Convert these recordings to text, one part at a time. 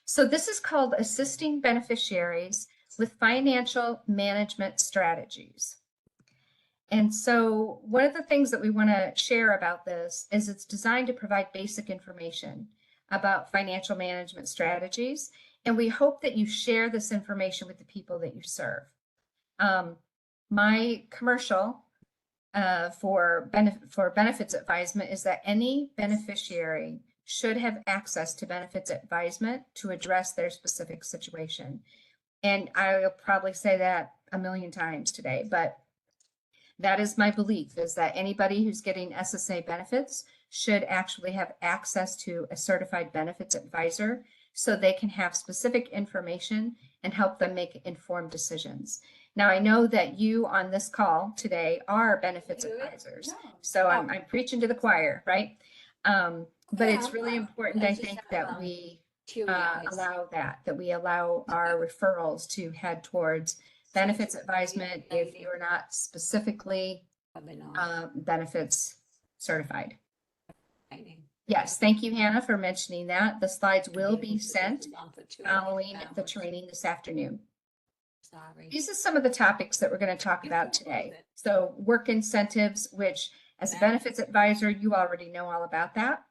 So this is called Assisting Beneficiaries with Financial Management Strategies. And so one of the things that we want to share about this is it's designed to provide basic information about financial management strategies. And we hope that you share this information with the people that you serve. My commercial for benefits advisement is that any beneficiary should have access to benefits advisement to address their specific situation. And I'll probably say that a million times today, but that is my belief, is that anybody who's getting SSA benefits should actually have access to a certified benefits advisor so they can have specific information and help them make informed decisions. Now, I know that you on this call today are benefits advisors, so I'm preaching to the choir, right? But it's really important, I think, that we allow our referrals to head towards benefits advisement if you're not specifically benefits certified. Yes, thank you, Hannah, for mentioning that. The slides will be sent following the training this afternoon. These are some of the topics that we're going to talk about today. So work incentives, which as a benefits advisor, you already know all about that.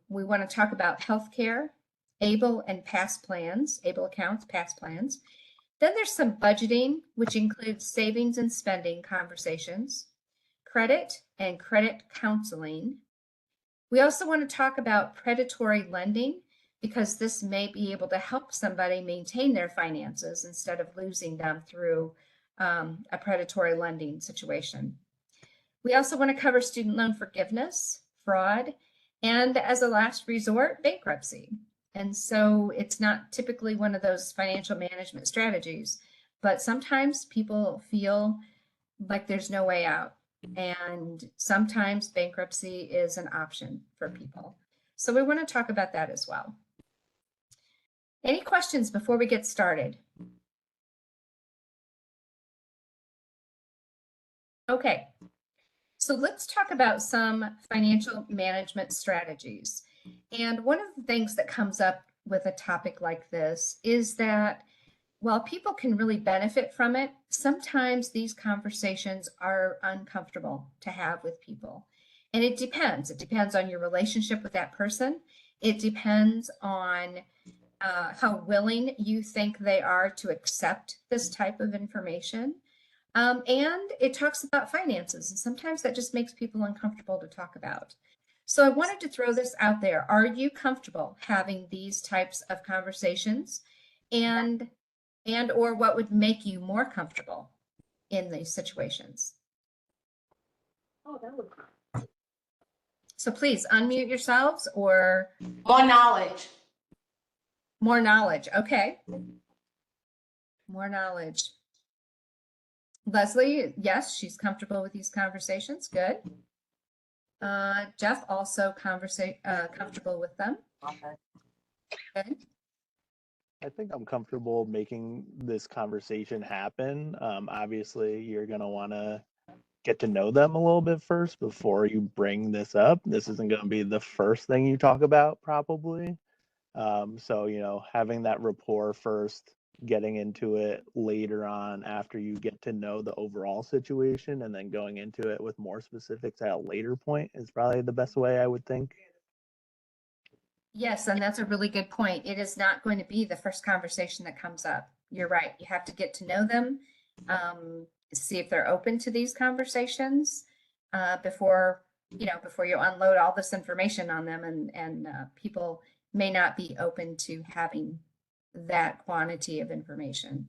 We want to talk about healthcare, ABLE and past plans, ABLE accounts, past plans. Then there's some budgeting, which includes savings and spending conversations, credit and credit counseling. We also want to talk about predatory lending, because this may be able to help somebody maintain their finances instead of losing them through a predatory lending situation. We also want to cover student loan forgiveness, fraud, and as a last resort, bankruptcy. And so it's not typically one of those financial management strategies, but sometimes people feel like there's no way out. And sometimes bankruptcy is an option for people. So we want to talk about that as well. Any questions before we get started? Okay, so let's talk about some financial management strategies. And one of the things that comes up with a topic like this is that while people can really benefit from it, sometimes these conversations are uncomfortable to have with people. And it depends. It depends on your relationship with that person. It depends on how willing you think they are to accept this type of information. And it talks about finances, and sometimes that just makes people uncomfortable to talk about. So I wanted to throw this out there. Are you comfortable having these types of conversations, and or what would make you more comfortable in these situations? Oh, that would. So please unmute yourselves, or more knowledge. More knowledge. Okay. More knowledge. Leslie, yes, she's comfortable with these conversations. Good. Jeff, also comfortable with them. Good. I think I'm comfortable making this conversation happen. Obviously, you're going to want to get to know them a little bit first before you bring this up. This isn't going to be the first thing you talk about, probably. So, you know, having that rapport first, getting into it later on after you get to know the overall situation, and then going into it with more specifics at a later point is probably the best way, I would think. Yes, and that's a really good point. It is not going to be the first conversation that comes up. You're right. You have to get to know them, see if they're open to these conversations before you unload all this information on them, and people may not be open to having that quantity of information.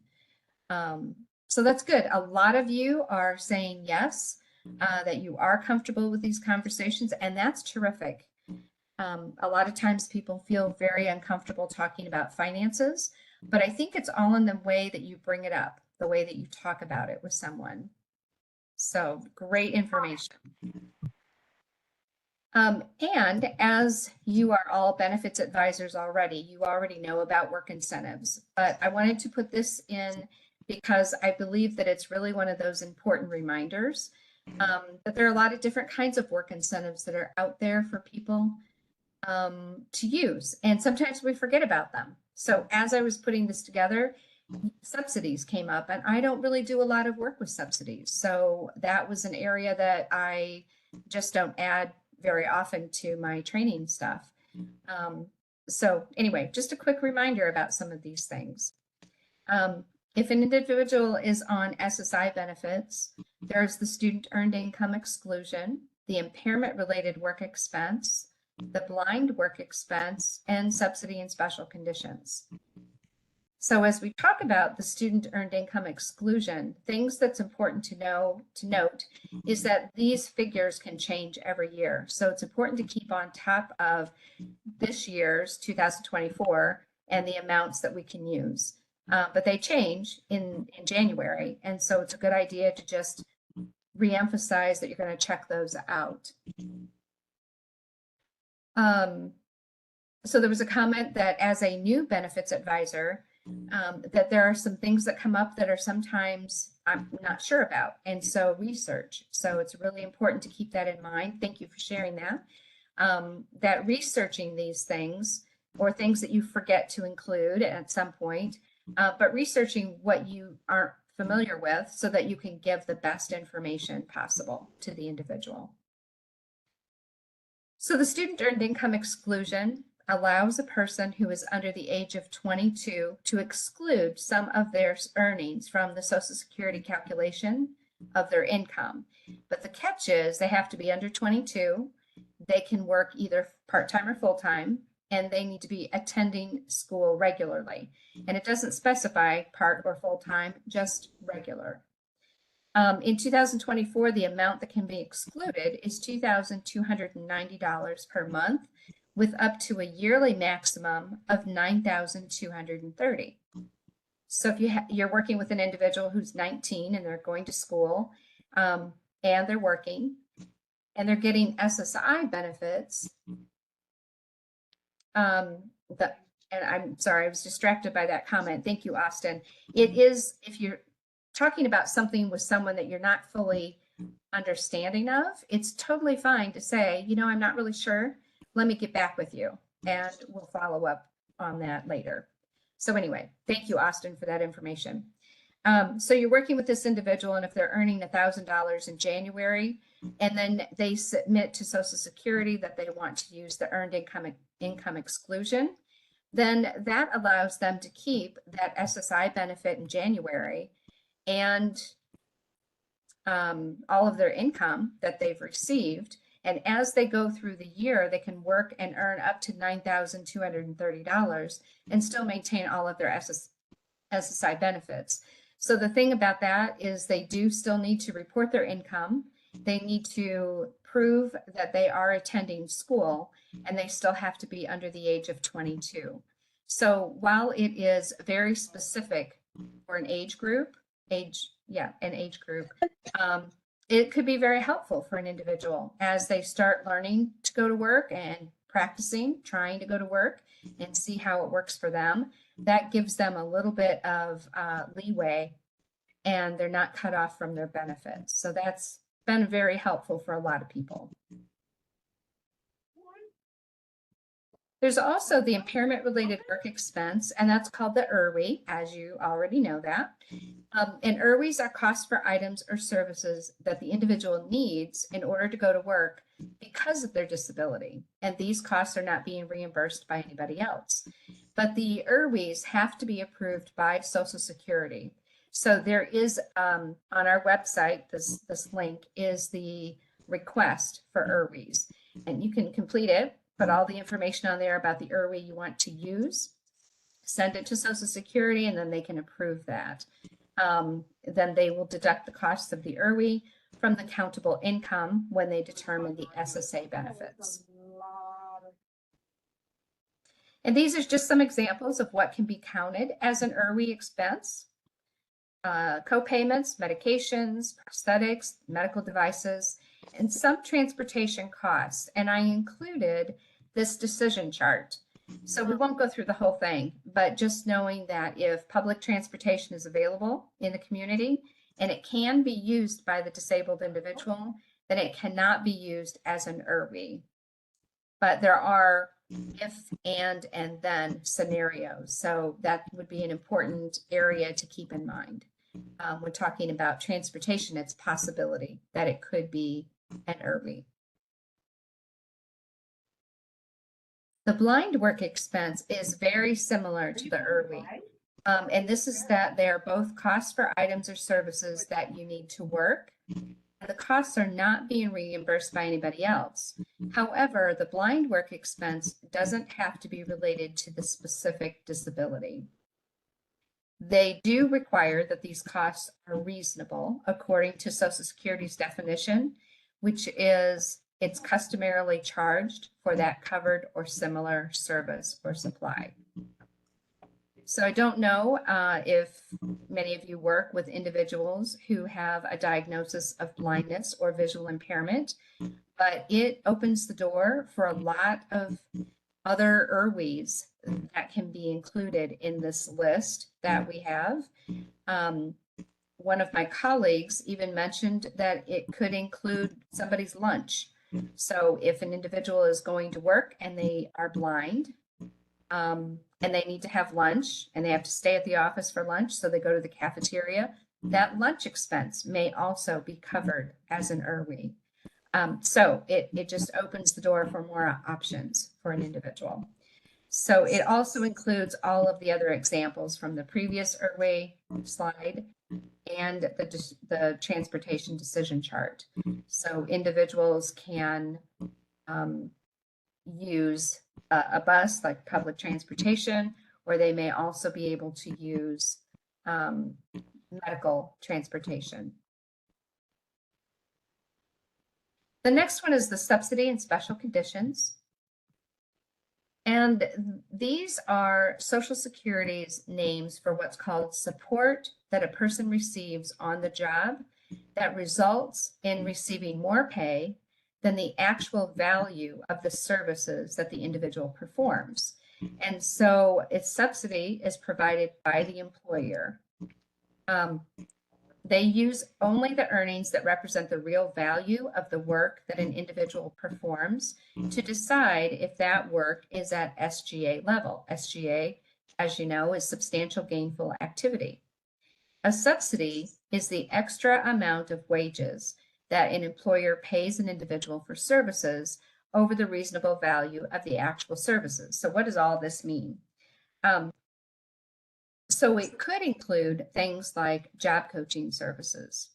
So that's good. A lot of you are saying yes, that you are comfortable with these conversations, and that's terrific. A lot of times people feel very uncomfortable talking about finances, but I think it's all in the way that you bring it up, the way that you talk about it with someone. So great information. And as you are all benefits advisors already, you already know about work incentives, but I wanted to put this in because I believe that it's really one of those important reminders that there are a lot of different kinds of work incentives that are out there for people. to use. And sometimes we forget about them. So as I was putting this together, subsidies came up, and I don't really do a lot of work with subsidies. So that was an area that I just don't add very often to my training stuff. So anyway, just a quick reminder about some of these things. If an individual is on SSI benefits, there's the student earned income exclusion, the impairment related work expense, the blind work expense, and subsidy and special conditions. So as we talk about the student earned income exclusion, things that's important to note is that these figures can change every year. So it's important to keep on top of this year's 2024 and the amounts that we can use. But they change in January. And so it's a good idea to just reemphasize that you're going to check those out. So there was a comment that as a new benefits advisor, that there are some things that come up that are sometimes I'm not sure about. And so research. So it's really important to keep that in mind. Thank you for sharing that. That researching these things or things that you forget to include at some point, but researching what you aren't familiar with so that you can give the best information possible to the individual. So the student earned income exclusion allows a person who is under the age of 22 to exclude some of their earnings from the Social Security calculation of their income. But the catch is they have to be under 22. They can work either part-time or full-time, and they need to be attending school regularly. And it doesn't specify part or full-time, just regular. In 2024, the amount that can be excluded is $2,290 per month, with up to a yearly maximum of $9,230. So if you're working with an individual who's 19 and they're going to school and they're working and they're getting SSI benefits, and I'm sorry, I was distracted by that comment. Thank you, Austin. It is, if you're talking about something with someone that you're not fully understanding of, it's totally fine to say, you know, I'm not really sure. Let me get back with you and we'll follow up on that later. So anyway, thank you, Austin, for that information. So you're working with this individual, and if they're earning $1,000 in January, and then they submit to Social Security that they want to use the earned income exclusion, then that allows them to keep that SSI benefit in January and all of their income that they've received. And as they go through the year, they can work and earn up to $9,230 and still maintain all of their SSI benefits. So the thing about that is they do still need to report their income. They need to prove that they are attending school, and they still have to be under the age of 22. So while it is very specific for an age group, it could be very helpful for an individual as they start learning to go to work and practicing, trying to go to work and see how it works for them. That gives them a little bit of leeway, and they're not cut off from their benefits. So that's been very helpful for a lot of people. There's also the impairment related work expense, and that's called the IRWE, as you already know that. And IRWEs are costs for items or services that the individual needs in order to go to work because of their disability. And these costs are not being reimbursed by anybody else. But the IRWEs have to be approved by Social Security. So there is, on our website, this link is the request for IRWEs. And you can complete it, put all the information on there about the IRWE you want to use, send it to Social Security, and then they can approve that. Then they will deduct the costs of the IRWE from the countable income when they determine the SSA benefits. And these are just some examples of what can be counted as an IRWE expense. Co-payments, medications, prosthetics, medical devices, and some transportation costs. And I included this decision chart. So we won't go through the whole thing, but just knowing that if public transportation is available in the community and it can be used by the disabled individual, then it cannot be used as an IRWE. But there are if, and then scenarios. So that would be an important area to keep in mind. When talking about transportation, it's possibility that it could be an IRB. The blind work expense is very similar to the IRB. And this is that they're both costs for items or services that you need to work. The costs are not being reimbursed by anybody else. However, the blind work expense doesn't have to be related to the specific disability. They do require that these costs are reasonable according to Social Security's definition, which is it's customarily charged for that covered or similar service or supply. So I don't know if many of you work with individuals who have a diagnosis of blindness or visual impairment, but it opens the door for a lot of other IRWs that can be included in this list that we have. One of my colleagues even mentioned that it could include somebody's lunch. So if an individual is going to work and they are blind, and they need to have lunch and they have to stay at the office for lunch, so they go to the cafeteria, that lunch expense may also be covered as an IRWE. So it just opens the door for more options for an individual. So it also includes all of the other examples from the previous IRWE slide and the transportation decision chart. So individuals can use a bus like public transportation, or they may also be able to use medical transportation. The next one is the subsidy and special conditions. And these are Social Security's names for what's called support that a person receives on the job that results in receiving more pay than the actual value of the services that the individual performs. And so its subsidy is provided by the employer. They use only the earnings that represent the real value of the work that an individual performs to decide if that work is at SGA level. SGA, as you know, is substantial gainful activity. A subsidy is the extra amount of wages that an employer pays an individual for services over the reasonable value of the actual services. So what does all this mean? So it could include things like job coaching services.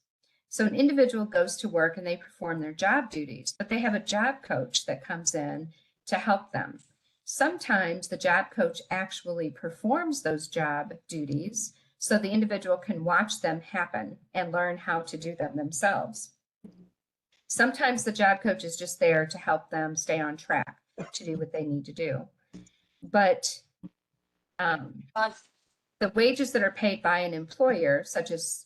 So an individual goes to work and they perform their job duties, but they have a job coach that comes in to help them. Sometimes the job coach actually performs those job duties so the individual can watch them happen and learn how to do them themselves. Sometimes the job coach is just there to help them stay on track to do what they need to do. But the wages that are paid by an employer, such as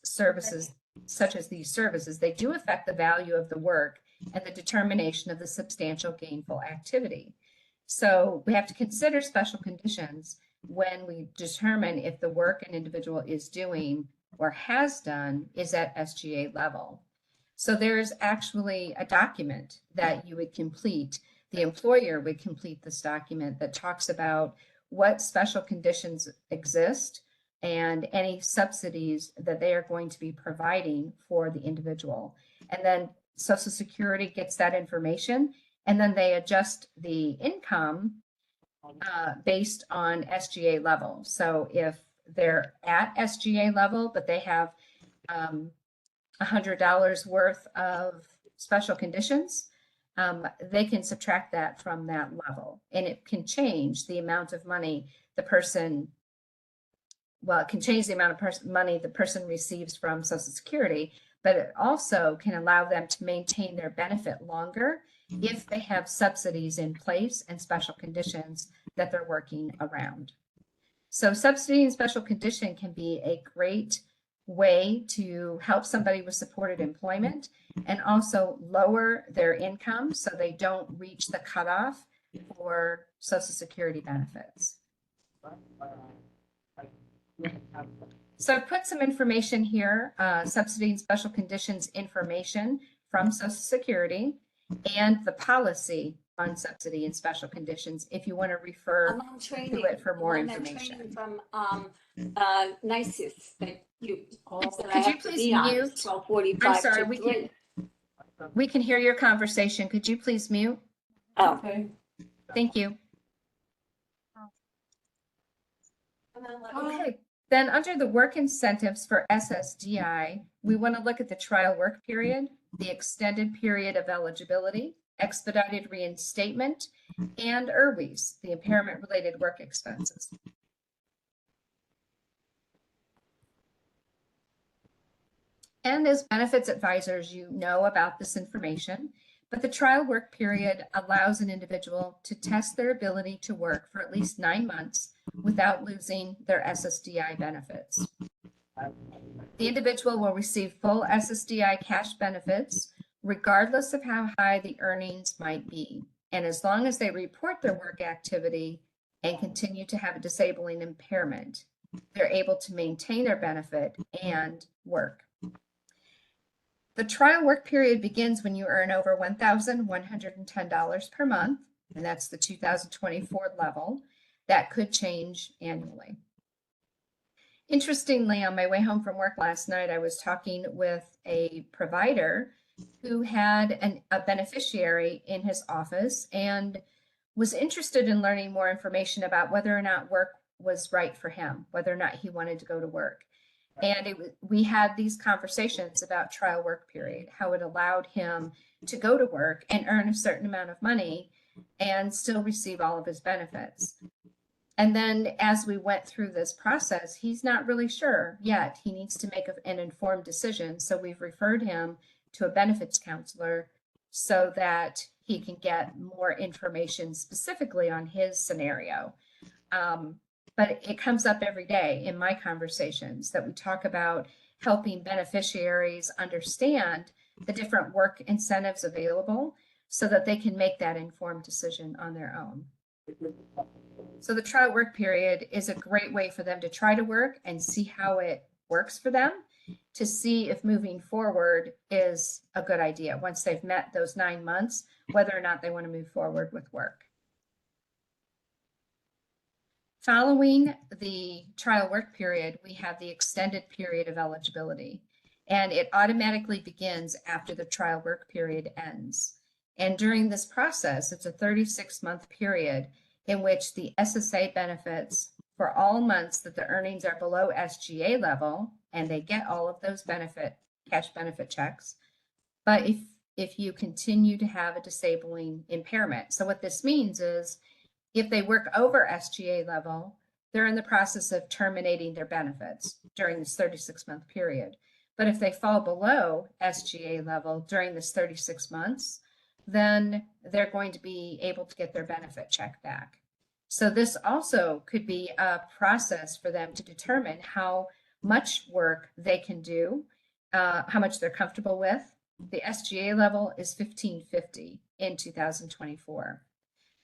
these services, they do affect the value of the work and the determination of the substantial gainful activity. So we have to consider special conditions when we determine if the work an individual is doing or has done is at SGA level. So there's actually a document that you would complete. The employer would complete this document that talks about what special conditions exist and any subsidies that they are going to be providing for the individual. And then Social Security gets that information, and then they adjust the income based on SGA level. So if they're at SGA level, but they have $100 worth of special conditions, they can subtract that from that level, and it can change the amount of money the person, well, it can change the amount of money the person receives from Social Security, but it also can allow them to maintain their benefit longer if they have subsidies in place and special conditions that they're working around. So subsidy and special condition can be a great way to help somebody with supported employment and also lower their income so they don't reach the cutoff for Social Security benefits. So I've put some information here, subsidy and special conditions information from Social Security and the policy on subsidy and special conditions if you want to refer I'm on training. to it for more I'm on information. training from NYESS that you. that I Could you have to please be on. mute? It's 12:45 I'm sorry, to we 3. can hear your conversation. Could you please mute? Oh. Okay. Thank you. Okay, then under the work incentives for SSDI, we want to look at the trial work period, the extended period of eligibility, expedited reinstatement, and IRWEs, the impairment-related work expenses. And as benefits advisors, you know about this information, but the trial work period allows an individual to test their ability to work for at least 9 months without losing their SSDI benefits. The individual will receive full SSDI cash benefits regardless of how high the earnings might be, and as long as they report their work activity and continue to have a disabling impairment, they're able to maintain their benefit and work. The trial work period begins when you earn over $1,110 per month, and that's the 2024 level. That could change annually. Interestingly, on my way home from work last night, I was talking with a provider who had a beneficiary in his office and was interested in learning more information about whether or not work was right for him, whether or not he wanted to go to work. And we had these conversations about trial work period, how it allowed him to go to work and earn a certain amount of money and still receive all of his benefits. And then as we went through this process, he's not really sure yet. He needs to make an informed decision. So we've referred him to a benefits counselor so that he can get more information specifically on his scenario. But it comes up every day in my conversations that we talk about helping beneficiaries understand the different work incentives available so that they can make that informed decision on their own. So the trial work period is a great way for them to try to work and see how it works for them, to see if moving forward is a good idea once they've met those 9 months, whether or not they want to move forward with work. Following the trial work period, we have the extended period of eligibility, and it automatically begins after the trial work period ends. And during this process, it's a 36-month period in which the SSA benefits for all months that the earnings are below SGA level, and they get all of those cash benefit checks. But if you continue to have a disabling impairment, so what this means is if they work over SGA level, they're in the process of terminating their benefits during this 36-month period. But if they fall below SGA level during this 36 months, then they're going to be able to get their benefit check back. So this also could be a process for them to determine how much work they can do, how much they're comfortable with. The SGA level is 1550 in 2024.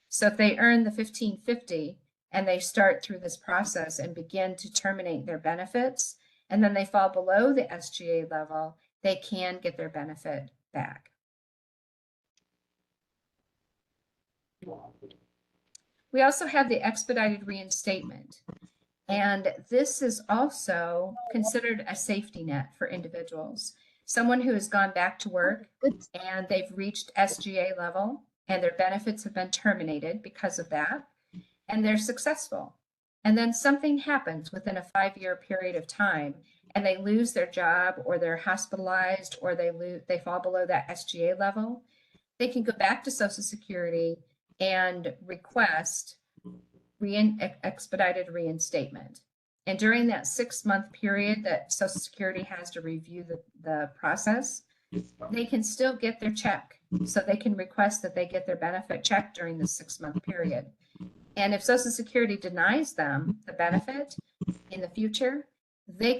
So if they earn the 1550 and they start through this process and begin to terminate their benefits, and then they fall below the SGA level, they can get their benefit back. We also have the expedited reinstatement, and this is also considered a safety net for individuals. Someone who has gone back to work and they've reached SGA level and their benefits have been terminated because of that, and they're successful. And then something happens within a 5-year period of time and they lose their job, or they're hospitalized, or they fall below that SGA level. They can go back to Social Security and request expedited reinstatement. And during that 6-month period that Social Security has to review the process, they can still get their check. So they can request that they get their benefit check during the 6-month period. And if Social Security denies them the benefit in the future, they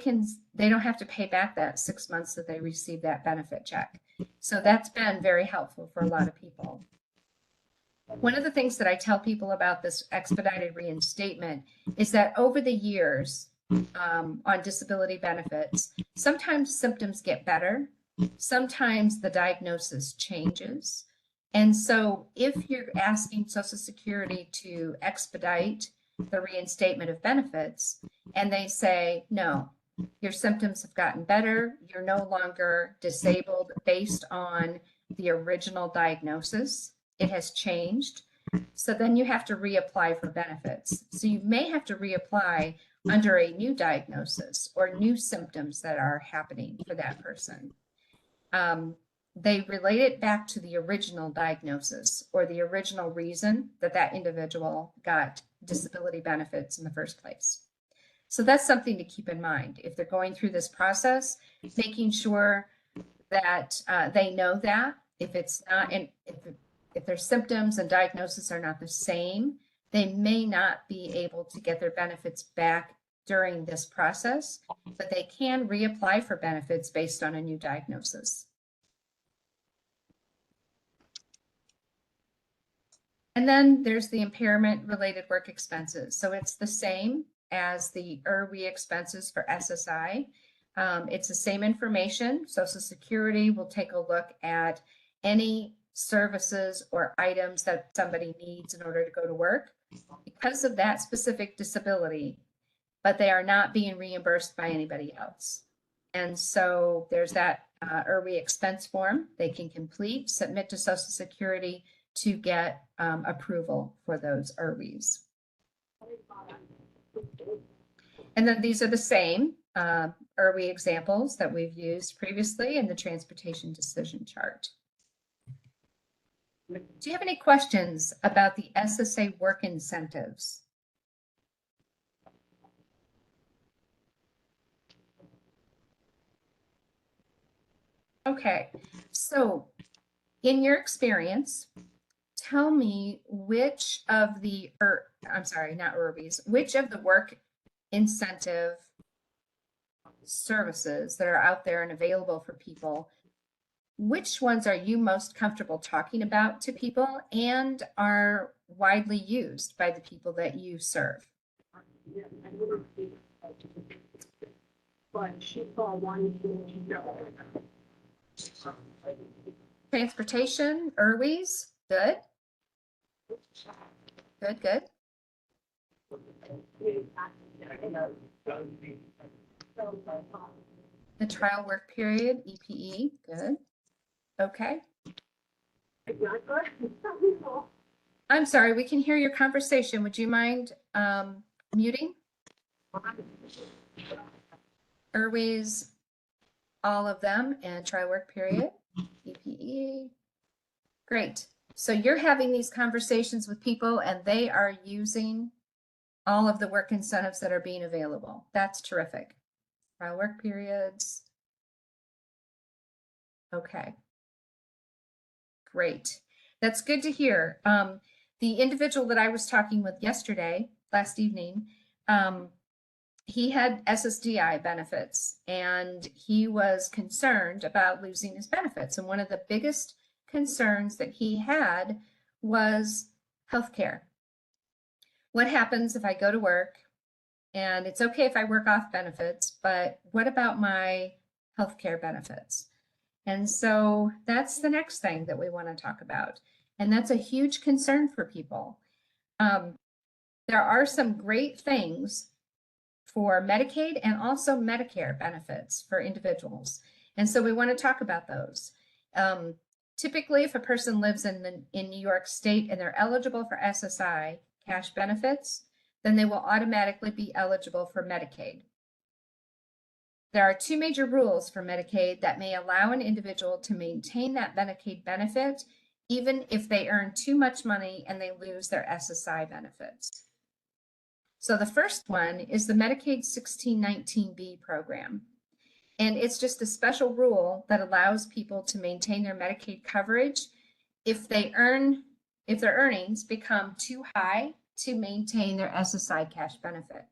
don't have to pay back that 6 months that they received that benefit check. So that's been very helpful for a lot of people. One of the things that I tell people about this expedited reinstatement is that over the years on disability benefits, sometimes symptoms get better, sometimes the diagnosis changes, And so if you're asking Social Security to expedite the reinstatement of benefits, and they say, no, your symptoms have gotten better, you're no longer disabled based on the original diagnosis, it has changed. So then you have to reapply for benefits. So you may have to reapply under a new diagnosis or new symptoms that are happening for that person. They relate it back to the original diagnosis or the original reason that that individual got disability benefits in the first place. So that's something to keep in mind if they're going through this process, making sure that they know that if it's not, and if their symptoms and diagnosis are not the same, they may not be able to get their benefits back during this process, but they can reapply for benefits based on a new diagnosis. And then there's the impairment related work expenses. So it's the same as the IRWE expenses for SSI. It's the same information. Social Security will take a look at any services or items that somebody needs in order to go to work because of that specific disability, but they are not being reimbursed by anybody else. And so there's that IRWE expense form they can complete, submit to Social Security to get approval for those IRWEs. And then these are the same IRWE examples that we've used previously in the transportation decision chart. Do you have any questions about the SSA work incentives? Okay, so in your experience, tell me which of the, I'm sorry, not IRWEs, which of the work incentive services that are out there and available for people, which ones are you most comfortable talking about to people and are widely used by the people that you serve? But she saw one. Transportation, IRWEs, good. Good, good. The trial work period, EPE, good. Okay. I'm sorry, we can hear your conversation. Would you mind muting? IRWEs, all of them, and trial work period, EPE. Great. So you're having these conversations with people and they are using all of the work incentives that are being available. That's terrific. Trial work periods. Okay. Great. That's good to hear. The individual that I was talking with yesterday, last evening, he had SSDI benefits and he was concerned about losing his benefits. And one of the biggest concerns that he had was healthcare. What happens if I go to work and it's okay if I work off benefits, but what about my healthcare benefits? And so that's the next thing that we want to talk about. And that's a huge concern for people. There are some great things for Medicaid and also Medicare benefits for individuals. And so we want to talk about those. Typically, if a person lives in New York State and they're eligible for SSI cash benefits, then they will automatically be eligible for Medicaid. There are two major rules for Medicaid that may allow an individual to maintain that Medicaid benefit, even if they earn too much money and they lose their SSI benefits. So the first one is the Medicaid 1619B program. And it's just a special rule that allows people to maintain their Medicaid coverage if their earnings become too high to maintain their SSI cash benefit.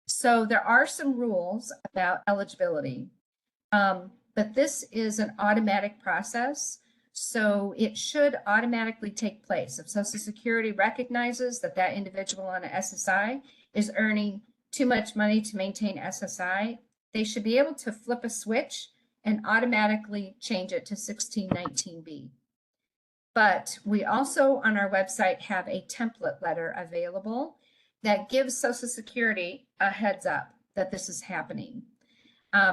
So there are some rules about eligibility, but this is an automatic process. So it should automatically take place. If Social Security recognizes that that individual on an SSI is earning too much money to maintain SSI, they should be able to flip a switch and automatically change it to 1619B. But we also on our website have a template letter available that gives Social Security a heads up that this is happening.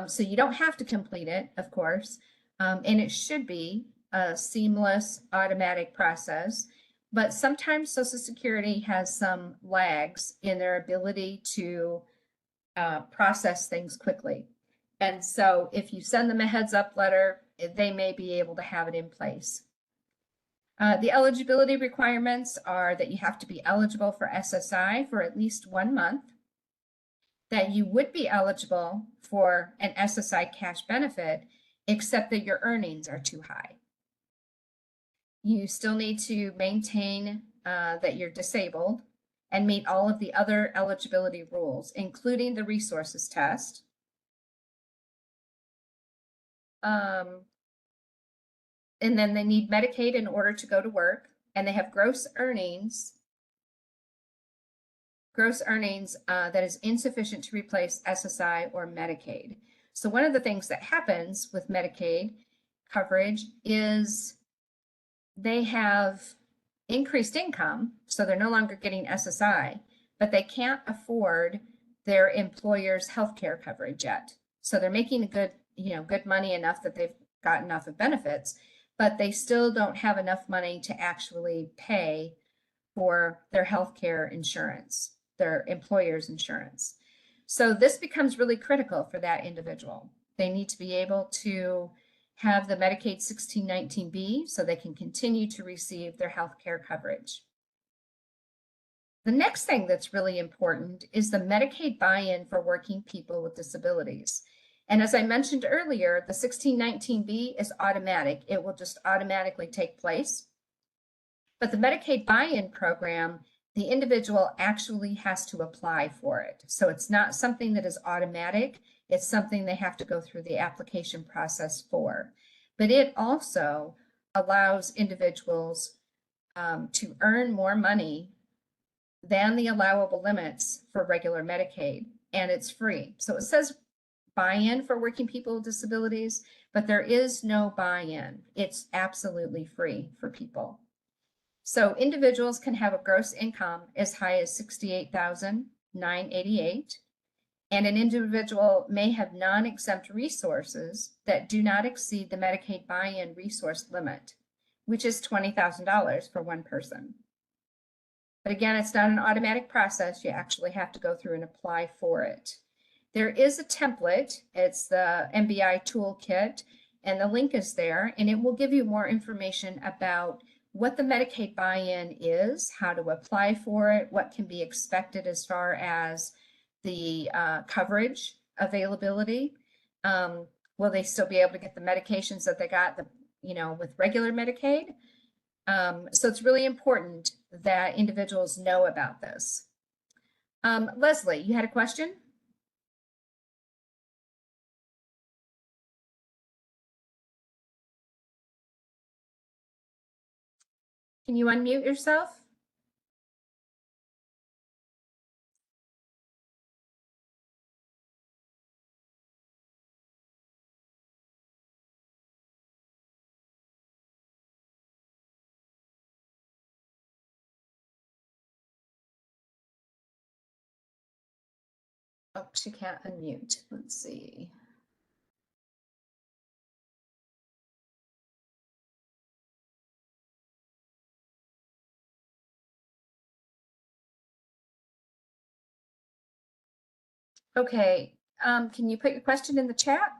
So you don't have to complete it, of course, and it should be a seamless automatic process. But sometimes Social Security has some lags in their ability to process things quickly. And so if you send them a heads up letter, they may be able to have it in place. The eligibility requirements are that you have to be eligible for SSI for at least 1 month, that you would be eligible for an SSI cash benefit, except that your earnings are too high. You still need to maintain that you're disabled and meet all of the other eligibility rules, including the resources test. And then they need Medicaid in order to go to work, and they have gross earnings that is insufficient to replace SSI or Medicaid. So one of the things that happens with Medicaid coverage is they have increased income, so they're no longer getting SSI, but they can't afford their employer's healthcare coverage yet. So they're making good money enough that they've got enough of benefits, but they still don't have enough money to actually pay for their healthcare insurance, their employer's insurance. So this becomes really critical for that individual. They need to be able to have the Medicaid 1619B so they can continue to receive their healthcare coverage. The next thing that's really important is the Medicaid buy-in for working people with disabilities. And as I mentioned earlier, the 1619B is automatic. It will just automatically take place. But the Medicaid buy-in program, the individual actually has to apply for it. So it's not something that is automatic. It's something they have to go through the application process for. But it also allows individuals to earn more money than the allowable limits for regular Medicaid, and it's free. So it says buy-in for working people with disabilities, but there is no buy-in. It's absolutely free for people. So individuals can have a gross income as high as $68,988, and an individual may have non-exempt resources that do not exceed the Medicaid buy-in resource limit, which is $20,000 for one person. But again, it's not an automatic process. You actually have to go through and apply for it. There is a template. It's the MBI toolkit, and the link is there, and it will give you more information about what the Medicaid buy-in is, how to apply for it, what can be expected as far as the coverage availability. Will they still be able to get the medications that they got with regular Medicaid? So it's really important that individuals know about this. Leslie, you had a question? Can you unmute yourself? Oh, she can't unmute. Let's see. Okay, can you put your question in the chat?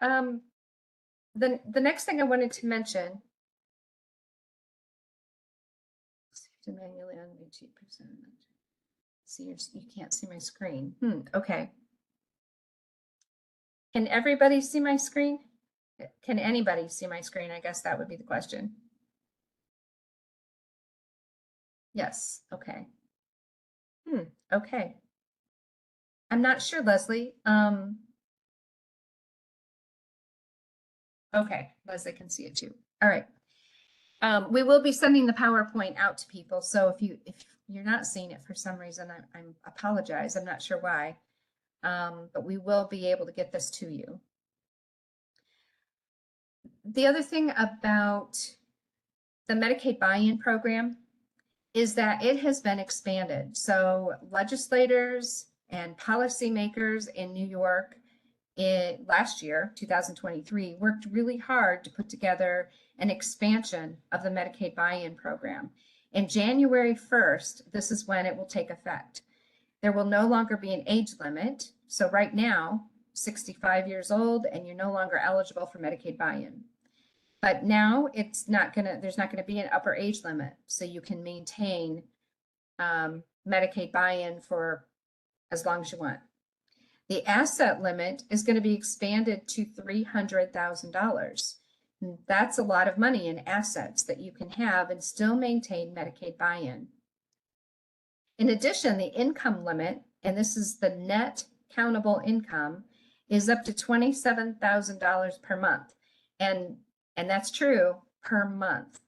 The next thing I wanted to mention, to manually unmute 2%. See, you can't see my screen. Okay. Can everybody see my screen? Can anybody see my screen? I guess that would be the question. Yes, okay. Okay. I'm not sure, Leslie. Okay, Leslie can see it too. All right. We will be sending the PowerPoint out to people. So if you're not seeing it for some reason. I apologize. I'm not sure why. But we will be able to get this to you. The other thing about the Medicaid buy-in program is that it has been expanded. So legislators and policymakers in New York last year, 2023, worked really hard to put together an expansion of the Medicaid buy-in program. And January 1st, this is when it will take effect. There will no longer be an age limit. So right now, 65 years old, and you're no longer eligible for Medicaid buy-in. But now there's not gonna be an upper age limit. So you can maintain Medicaid buy-in for as long as you want. The asset limit is going to be expanded to $300,000. That's a lot of money in assets that you can have and still maintain Medicaid buy-in. In addition, the income limit, and this is the net countable income, is up to $27,000 per month. And that's true per month,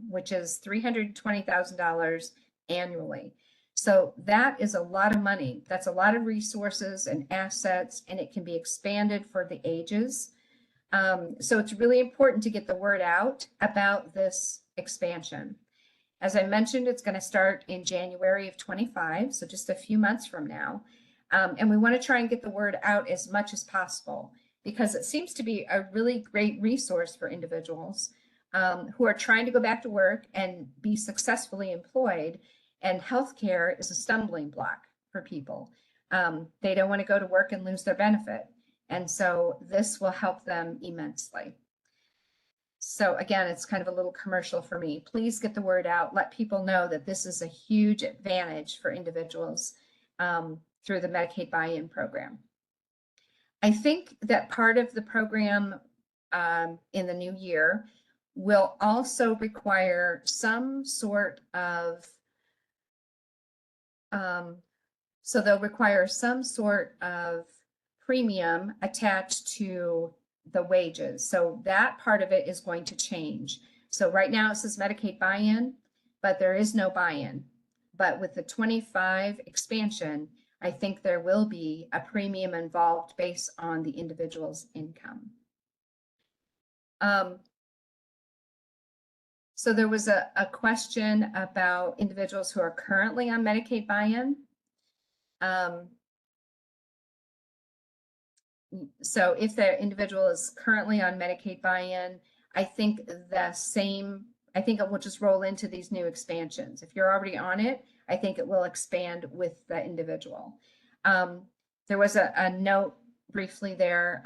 which is $320,000 annually. So that is a lot of money. That's a lot of resources and assets, and it can be expanded for the ages. So it's really important to get the word out about this expansion. As I mentioned, it's going to start in January of 25, so just a few months from now. And we want to try and get the word out as much as possible because it seems to be a really great resource for individuals who are trying to go back to work and be successfully employed. And healthcare is a stumbling block for people. They don't want to go to work and lose their benefit. And so this will help them immensely. So again, it's kind of a little commercial for me. Please get the word out. Let people know that this is a huge advantage for individuals through the Medicaid buy-in program. I think that part of the program in the new year will also require some sort of so they'll require some sort of premium attached to the wages. So that part of it is going to change. So right now it says Medicaid buy-in, but there is no buy-in. But with the 25 expansion, I think there will be a premium involved based on the individual's income. So there was a question about individuals who are currently on Medicaid buy-in. So if the individual is currently on Medicaid buy-in, I think it will just roll into these new expansions. If you're already on it, I think it will expand with the individual. There was a note briefly there.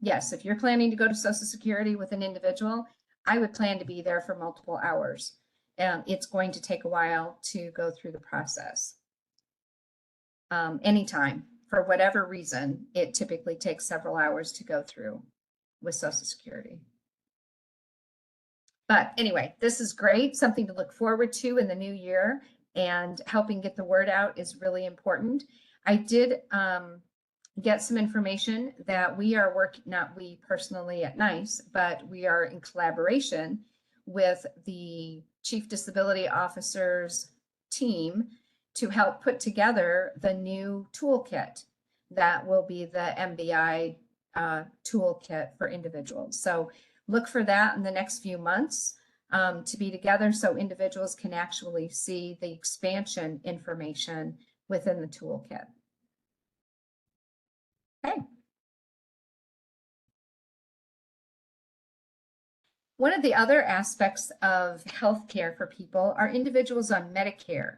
Yes, if you're planning to go to Social Security with an individual, I would plan to be there for multiple hours. It's going to take a while to go through the process. Anytime, for whatever reason, it typically takes several hours to go through with Social Security. But anyway, this is great, something to look forward to in the new year, and helping get the word out is really important. I did get some information that we are working, not we personally at NYESS, but we are in collaboration with the Chief Disability Officer's team to help put together the new toolkit that will be the MBI toolkit for individuals. So look for that in the next few months to be together so individuals can actually see the expansion information within the toolkit. Okay. One of the other aspects of healthcare for people are individuals on Medicare.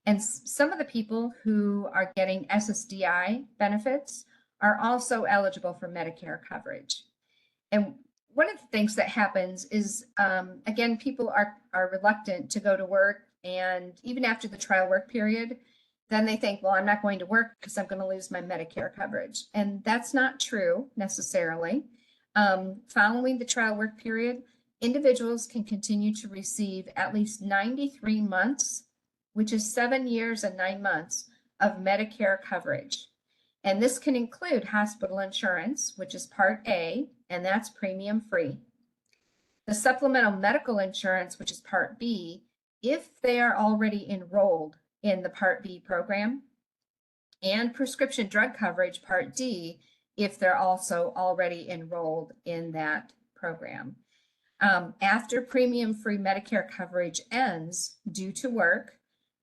And some of the people who are getting SSDI benefits are also eligible for Medicare coverage. And one of the things that happens is, again, people are reluctant to go to work, and even after the trial work period, then they think, well, I'm not going to work because I'm going to lose my Medicare coverage. And that's not true necessarily. Following the trial work period, individuals can continue to receive at least 93 months, which is 7 years and 9 months of Medicare coverage. And this can include hospital insurance, which is Part A, and that's premium free. The supplemental medical insurance, which is Part B, if they are already enrolled in the Part B program, and prescription drug coverage Part D if they're also already enrolled in that program. After premium-free Medicare coverage ends due to work,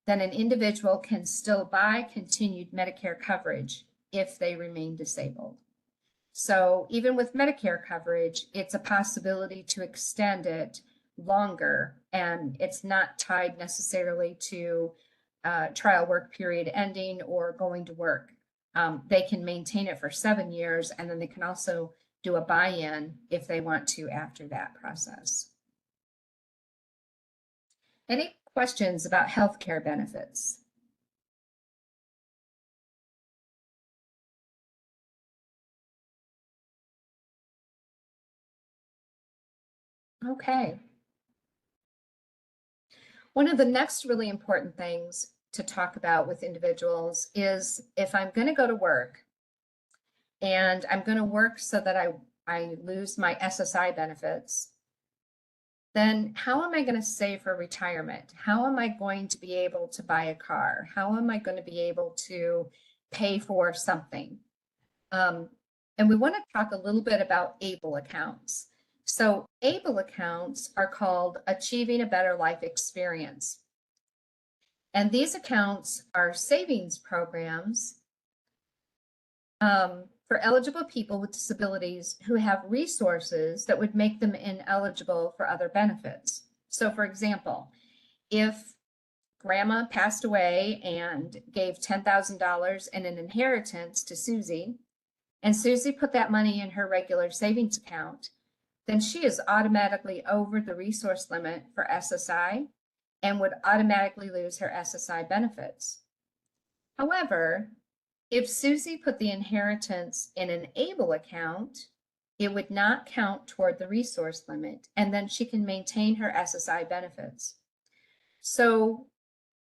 then an individual can still buy continued Medicare coverage if they remain disabled. So even with Medicare coverage, it's a possibility to extend it longer, and it's not tied necessarily to trial work period ending or going to work. They can maintain it for 7 years, and then they can also do a buy-in if they want to after that process. Any questions about healthcare benefits? Okay. One of the next really important things to talk about with individuals is if I'm going to go to work and I'm going to work so that I lose my SSI benefits, then how am I going to save for retirement? How am I going to be able to buy a car? How am I going to be able to pay for something? And we want to talk a little bit about ABLE accounts. So ABLE accounts are called Achieving a Better Life Experience. And these accounts are savings programs for eligible people with disabilities who have resources that would make them ineligible for other benefits. So for example, if grandma passed away and gave $10,000 in an inheritance to Susie, and Susie put that money in her regular savings account, then she is automatically over the resource limit for SSI and would automatically lose her SSI benefits. However, if Susie put the inheritance in an ABLE account, it would not count toward the resource limit, and then she can maintain her SSI benefits. So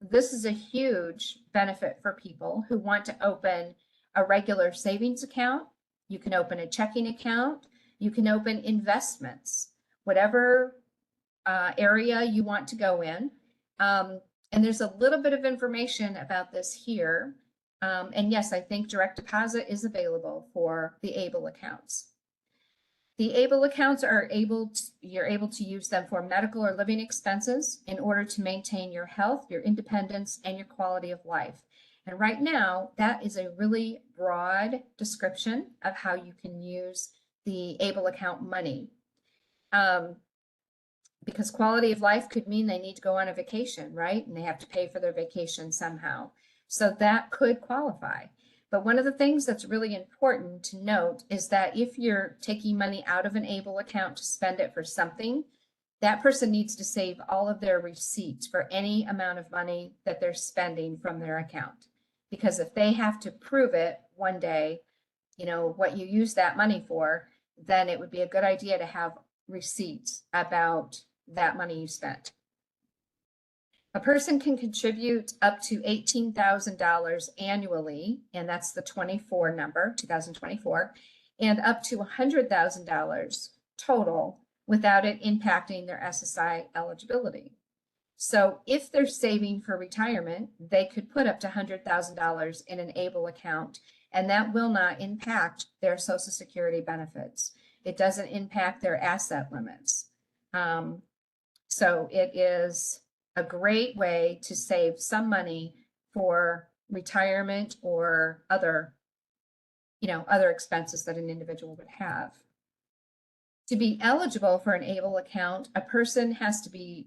this is a huge benefit for people who want to open a regular savings account. You can open a checking account. You can open investments, whatever area you want to go in. And there's a little bit of information about this here. And yes, I think direct deposit is available for the ABLE accounts. The ABLE accounts are you're able to use them for medical or living expenses in order to maintain your health, your independence, and your quality of life. And right now, that is a really broad description of how you can use the ABLE account money. Because quality of life could mean they need to go on a vacation, right? And they have to pay for their vacation somehow. So that could qualify. But one of the things that's really important to note is that if you're taking money out of an ABLE account to spend it for something, that person needs to save all of their receipts for any amount of money that they're spending from their account. Because if they have to prove it one day, you know, what you use that money for, then it would be a good idea to have receipts about that money you spent. A person can contribute up to $18,000 annually, and that's the 24 number, 2024, and up to $100,000 total without it impacting their SSI eligibility. So if they're saving for retirement, they could put up to $100,000 in an ABLE account, and that will not impact their Social Security benefits. It doesn't impact their asset limits. So it is a great way to save some money for retirement or other, other expenses that an individual would have. To be eligible for an ABLE account, a person has to be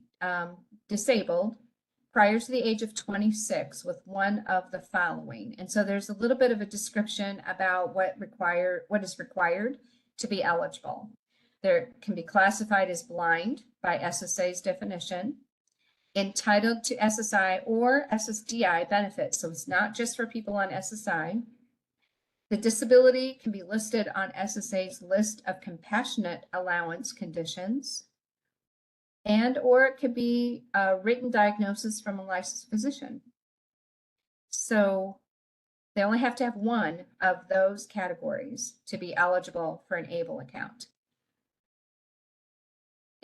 disabled prior to the age of 26 with one of the following. And so there's a little bit of a description about what is required to be eligible. There can be classified as blind by SSA's definition, entitled to SSI or SSDI benefits. So it's not just for people on SSI. The disability can be listed on SSA's list of compassionate allowance conditions, and or it could be a written diagnosis from a licensed physician. So they only have to have one of those categories to be eligible for an ABLE account.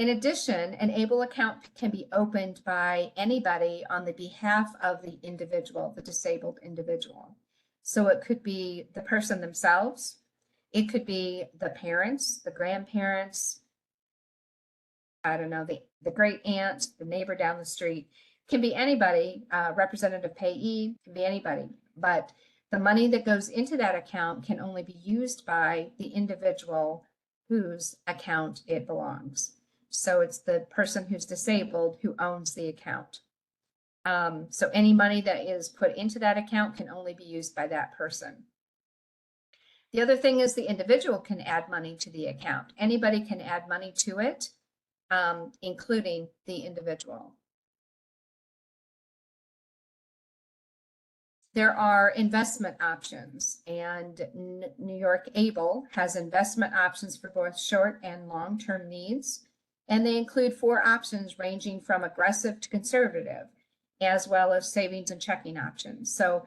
In addition, an ABLE account can be opened by anybody on the behalf of the individual, the disabled individual. So it could be the person themselves, it could be the parents, the grandparents, I don't know, the great aunt, the neighbor down the street. Can be anybody, representative payee, can be anybody, but the money that goes into that account can only be used by the individual whose account it belongs. So it's the person who's disabled who owns the account. So any money that is put into that account can only be used by that person. The other thing is the individual can add money to the account. Anybody can add money to it, including the individual. There are investment options, and New York ABLE has investment options for both short and long-term needs. And they include 4 options ranging from aggressive to conservative, as well as savings and checking options. So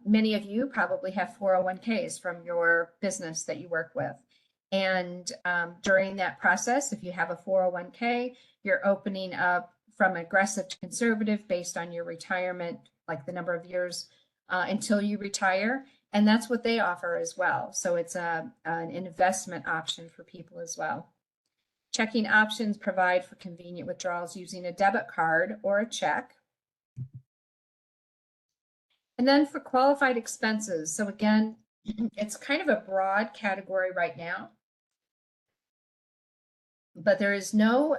many of you probably have 401ks from your business that you work with. And during that process, if you have a 401k, you're opening up from aggressive to conservative based on your retirement, like the number of years until you retire. And that's what they offer as well. So it's an investment option for people as well. Checking options provide for convenient withdrawals using a debit card or a check. And then for qualified expenses. So again, it's kind of a broad category right now, but there is no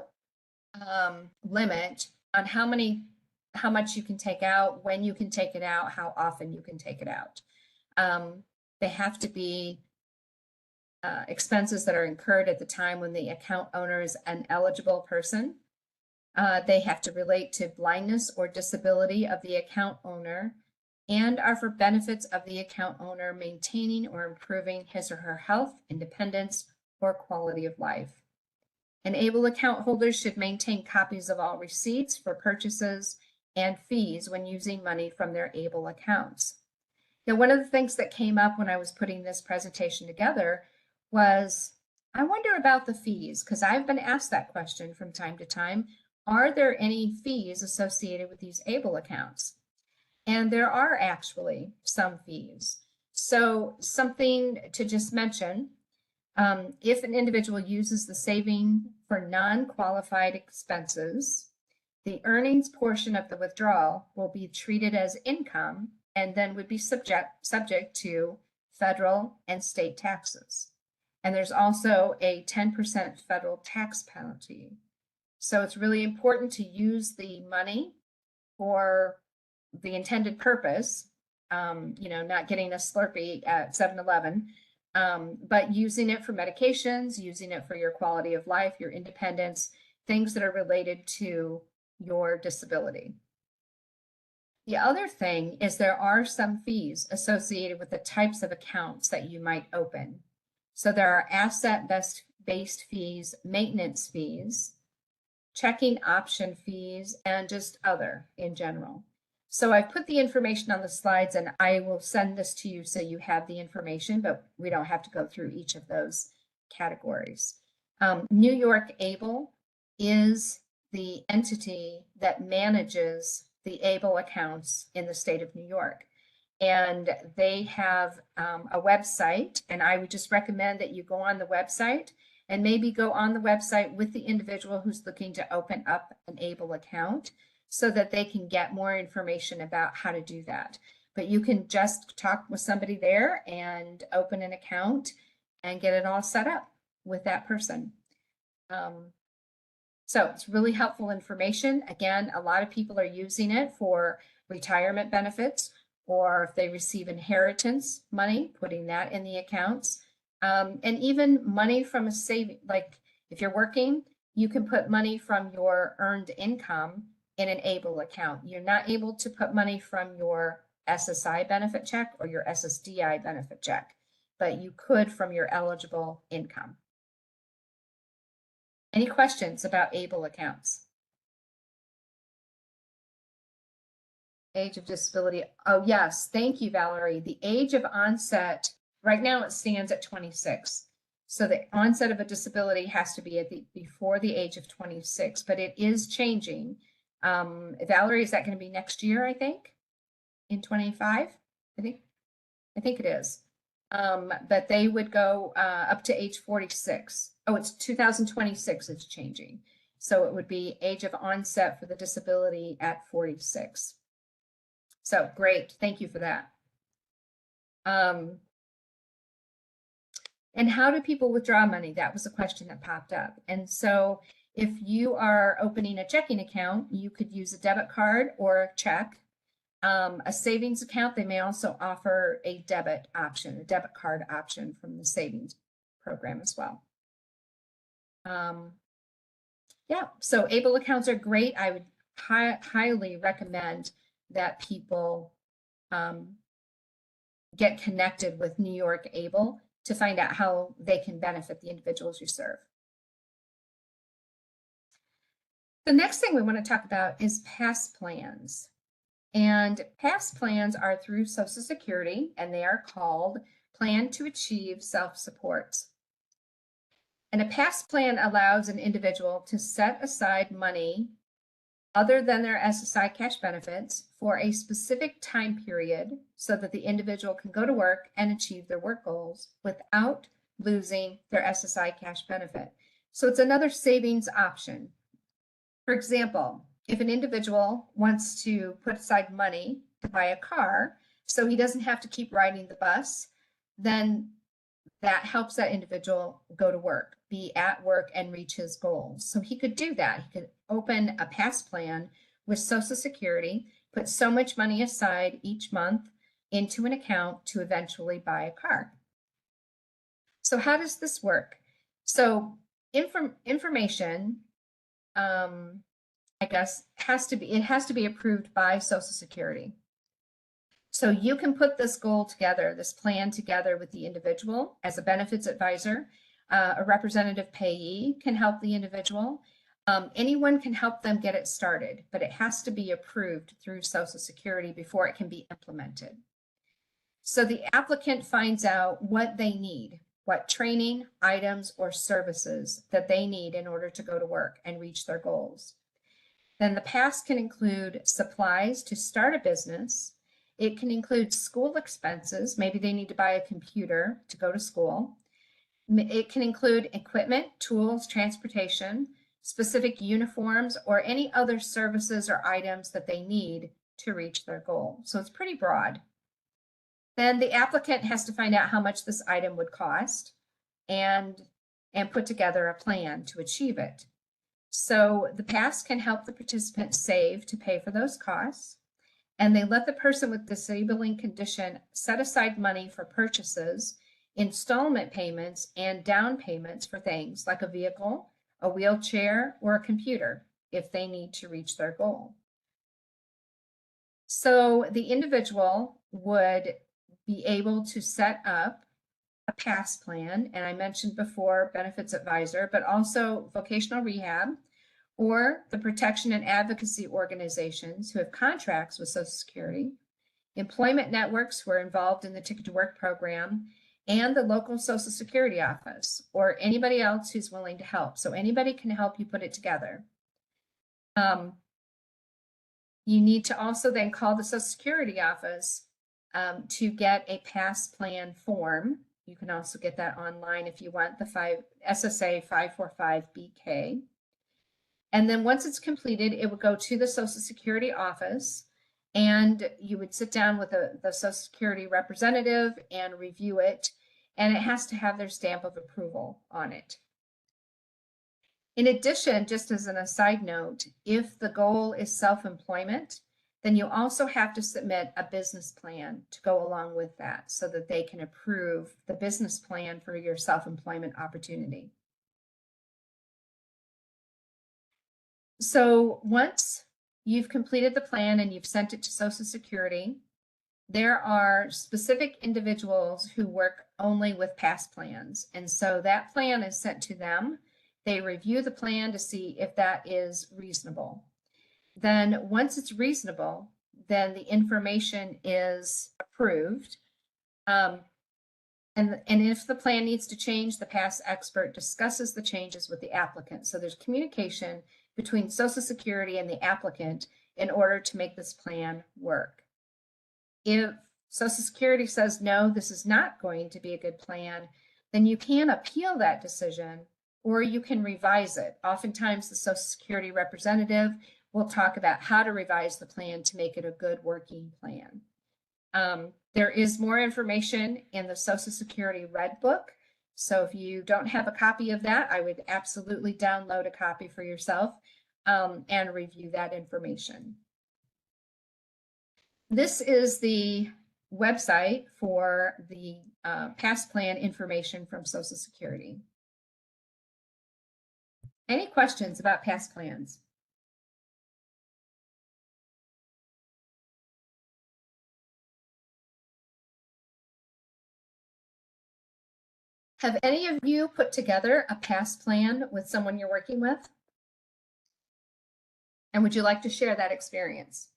limit on how much you can take out, when you can take it out, how often you can take it out. They have to be expenses that are incurred at the time when the account owner is an eligible person. They have to relate to blindness or disability of the account owner and are for benefits of the account owner maintaining or improving his or her health, independence, or quality of life. And ABLE account holders should maintain copies of all receipts for purchases and fees when using money from their ABLE accounts. Now, one of the things that came up when I was putting this presentation together was, I wonder about the fees, because I've been asked that question from time to time. Are there any fees associated with these ABLE accounts? And there are actually some fees. So something to just mention, if an individual uses the saving for non-qualified expenses, the earnings portion of the withdrawal will be treated as income and then would be subject to federal and state taxes. And there's also a 10% federal tax penalty. So it's really important to use the money for the intended purpose, not getting a Slurpee at 7-Eleven, but using it for medications, using it for your quality of life, your independence, things that are related to your disability. The other thing is there are some fees associated with the types of accounts that you might open. So there are asset-based fees, maintenance fees, checking option fees, and just other in general. So I've put the information on the slides and I will send this to you so you have the information, but we don't have to go through each of those categories. New York ABLE is the entity that manages the ABLE accounts in the state of New York. And they have a website, and I would just recommend that you go on the website and maybe go on the website with the individual who's looking to open up an ABLE account so that they can get more information about how to do that. But you can just talk with somebody there and open an account and get it all set up with that person. So it's really helpful information. Again, a lot of people are using it for retirement benefits, or if they receive inheritance money, putting that in the accounts. And even money from a saving, like if you're working, you can put money from your earned income in an ABLE account. You're not able to put money from your SSI benefit check or your SSDI benefit check, but you could from your eligible income. Any questions about ABLE accounts? Age of disability. Oh, yes. Thank you, Valerie. The age of onset, right now it stands at 26. So the onset of a disability has to be before the age of 26, but it is changing. Valerie, is that going to be next year, I think, in 25? I think it is. But they would go up to age 46. Oh, it's 2026 it's changing. So it would be age of onset for the disability at 46. So great, thank you for that. And how do people withdraw money? That was a question that popped up. And so if you are opening a checking account, you could use a debit card or a check. A savings account, they may also offer a debit option, a debit card option from the savings program as well. Yeah, so ABLE accounts are great. I would highly recommend that people get connected with New York ABLE to find out how they can benefit the individuals you serve. The next thing we want to talk about is past plans. And past plans are through Social Security, and they are called Plan to Achieve Self-Support. And a past plan allows an individual to set aside money other than their SSI cash benefits for a specific time period so that the individual can go to work and achieve their work goals without losing their SSI cash benefit. So it's another savings option. For example, if an individual wants to put aside money to buy a car so he doesn't have to keep riding the bus, then that helps that individual go to work, be at work, and reach his goals. So he could do that. He could open a past plan with Social Security, put so much money aside each month into an account to eventually buy a car. So how does this work? So information, I guess, has to be approved by Social Security. So you can put this goal together, this plan together with the individual as a benefits advisor. A representative payee can help the individual. Anyone can help them get it started, but it has to be approved through Social Security before it can be implemented. So the applicant finds out what they need, what training, items, or services that they need in order to go to work and reach their goals. Then the past can include supplies to start a business. It can include school expenses. Maybe they need to buy a computer to go to school. It can include equipment, tools, transportation, specific uniforms, or any other services or items that they need to reach their goal. So it's pretty broad. Then the applicant has to find out how much this item would cost and put together a plan to achieve it. So the past can help the participant save to pay for those costs. And they let the person with disabling condition set aside money for purchases, installment payments, and down payments for things like a vehicle, a wheelchair, or a computer if they need to reach their goal. So the individual would be able to set up a past plan, and I mentioned before benefits advisor, but also vocational rehab, or the protection and advocacy organizations who have contracts with Social Security, employment networks who are involved in the Ticket to Work program, and the local Social Security office, or anybody else who's willing to help. So anybody can help you put it together. You need to also then call the Social Security office to get a past plan form. You can also get that online if you want, the SSA 545BK. And then once it's completed, it would go to the Social Security office, and you would sit down with the Social Security representative and review it, and it has to have their stamp of approval on it. In addition, just as an aside note, if the goal is self-employment, then you also have to submit a business plan to go along with that so that they can approve the business plan for your self-employment opportunity. So once you've completed the plan and you've sent it to Social Security, there are specific individuals who work only with past plans. And so that plan is sent to them. They review the plan to see if that is reasonable. Then once it's reasonable, then the information is approved. And And if the plan needs to change, the past expert discusses the changes with the applicant. So there's communication between Social Security and the applicant in order to make this plan work. If Social Security says, no, this is not going to be a good plan, then you can appeal that decision or you can revise it. Oftentimes the Social Security representative will talk about how to revise the plan to make it a good working plan. There is more information in the Social Security Red Book. So if you don't have a copy of that, I would absolutely download a copy for yourself and review that information. This is the website for the past plan information from Social Security. Any questions about past plans? Have any of you put together a past plan with someone you're working with? And would you like to share that experience?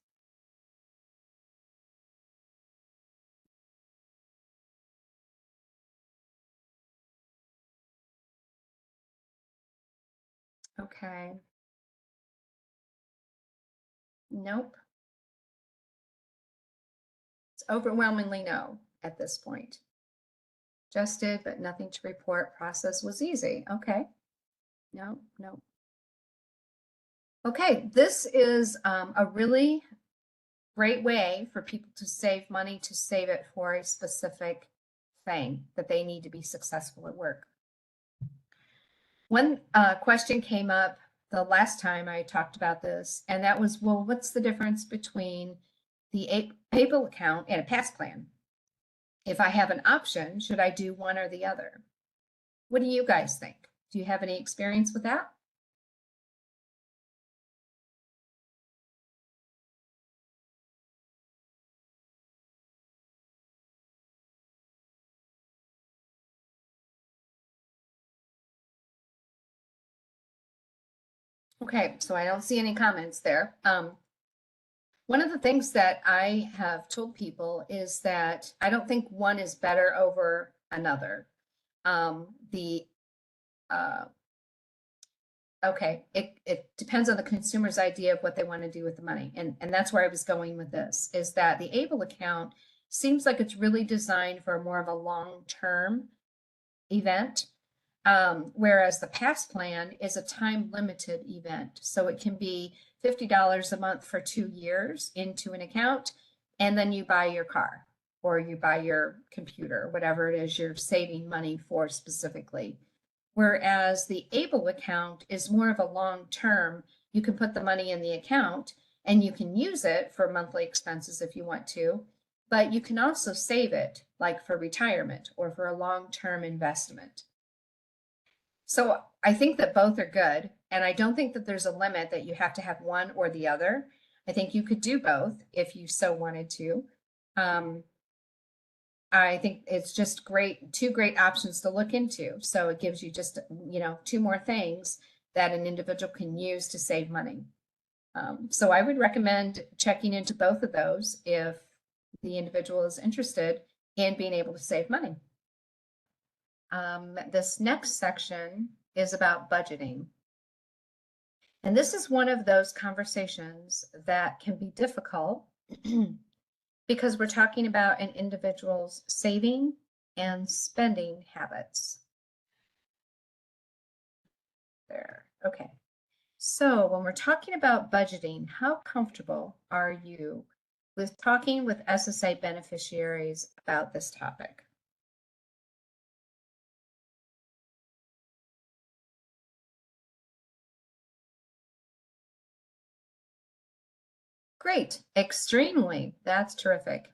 Okay. Nope. It's overwhelmingly no at this point. Just did, but nothing to report. Process was easy. Okay. No. Okay, this is a really great way for people to save money, to save it for a specific thing that they need to be successful at work. One question came up the last time I talked about this, and that was, well, what's the difference between the ABLE account and a past plan? If I have an option, should I do one or the other? What do you guys think? Do you have any experience with that? Okay, so I don't see any comments there. One of the things that I have told people is that I don't think one is better over another. Okay, it depends on the consumer's idea of what they want to do with the money. And that's where I was going with this, is that the ABLE account seems like it's really designed for more of a long-term event. Whereas the past plan is a time-limited event. So it can be $50 a month for 2 years into an account, and then you buy your car or you buy your computer, whatever it is you're saving money for specifically. Whereas the ABLE account is more of a long-term, you can put the money in the account and you can use it for monthly expenses if you want to, but you can also save it like for retirement or for a long-term investment. So I think that both are good. And I don't think that there's a limit that you have to have one or the other. I think you could do both if you so wanted to. I think it's just great, two great options to look into. So it gives you just, two more things that an individual can use to save money. So I would recommend checking into both of those if the individual is interested in being able to save money. This next section is about budgeting. And this is one of those conversations that can be difficult because we're talking about an individual's saving and spending habits. There, okay. So when we're talking about budgeting, how comfortable are you with talking with SSA beneficiaries about this topic? Great, extremely. That's terrific.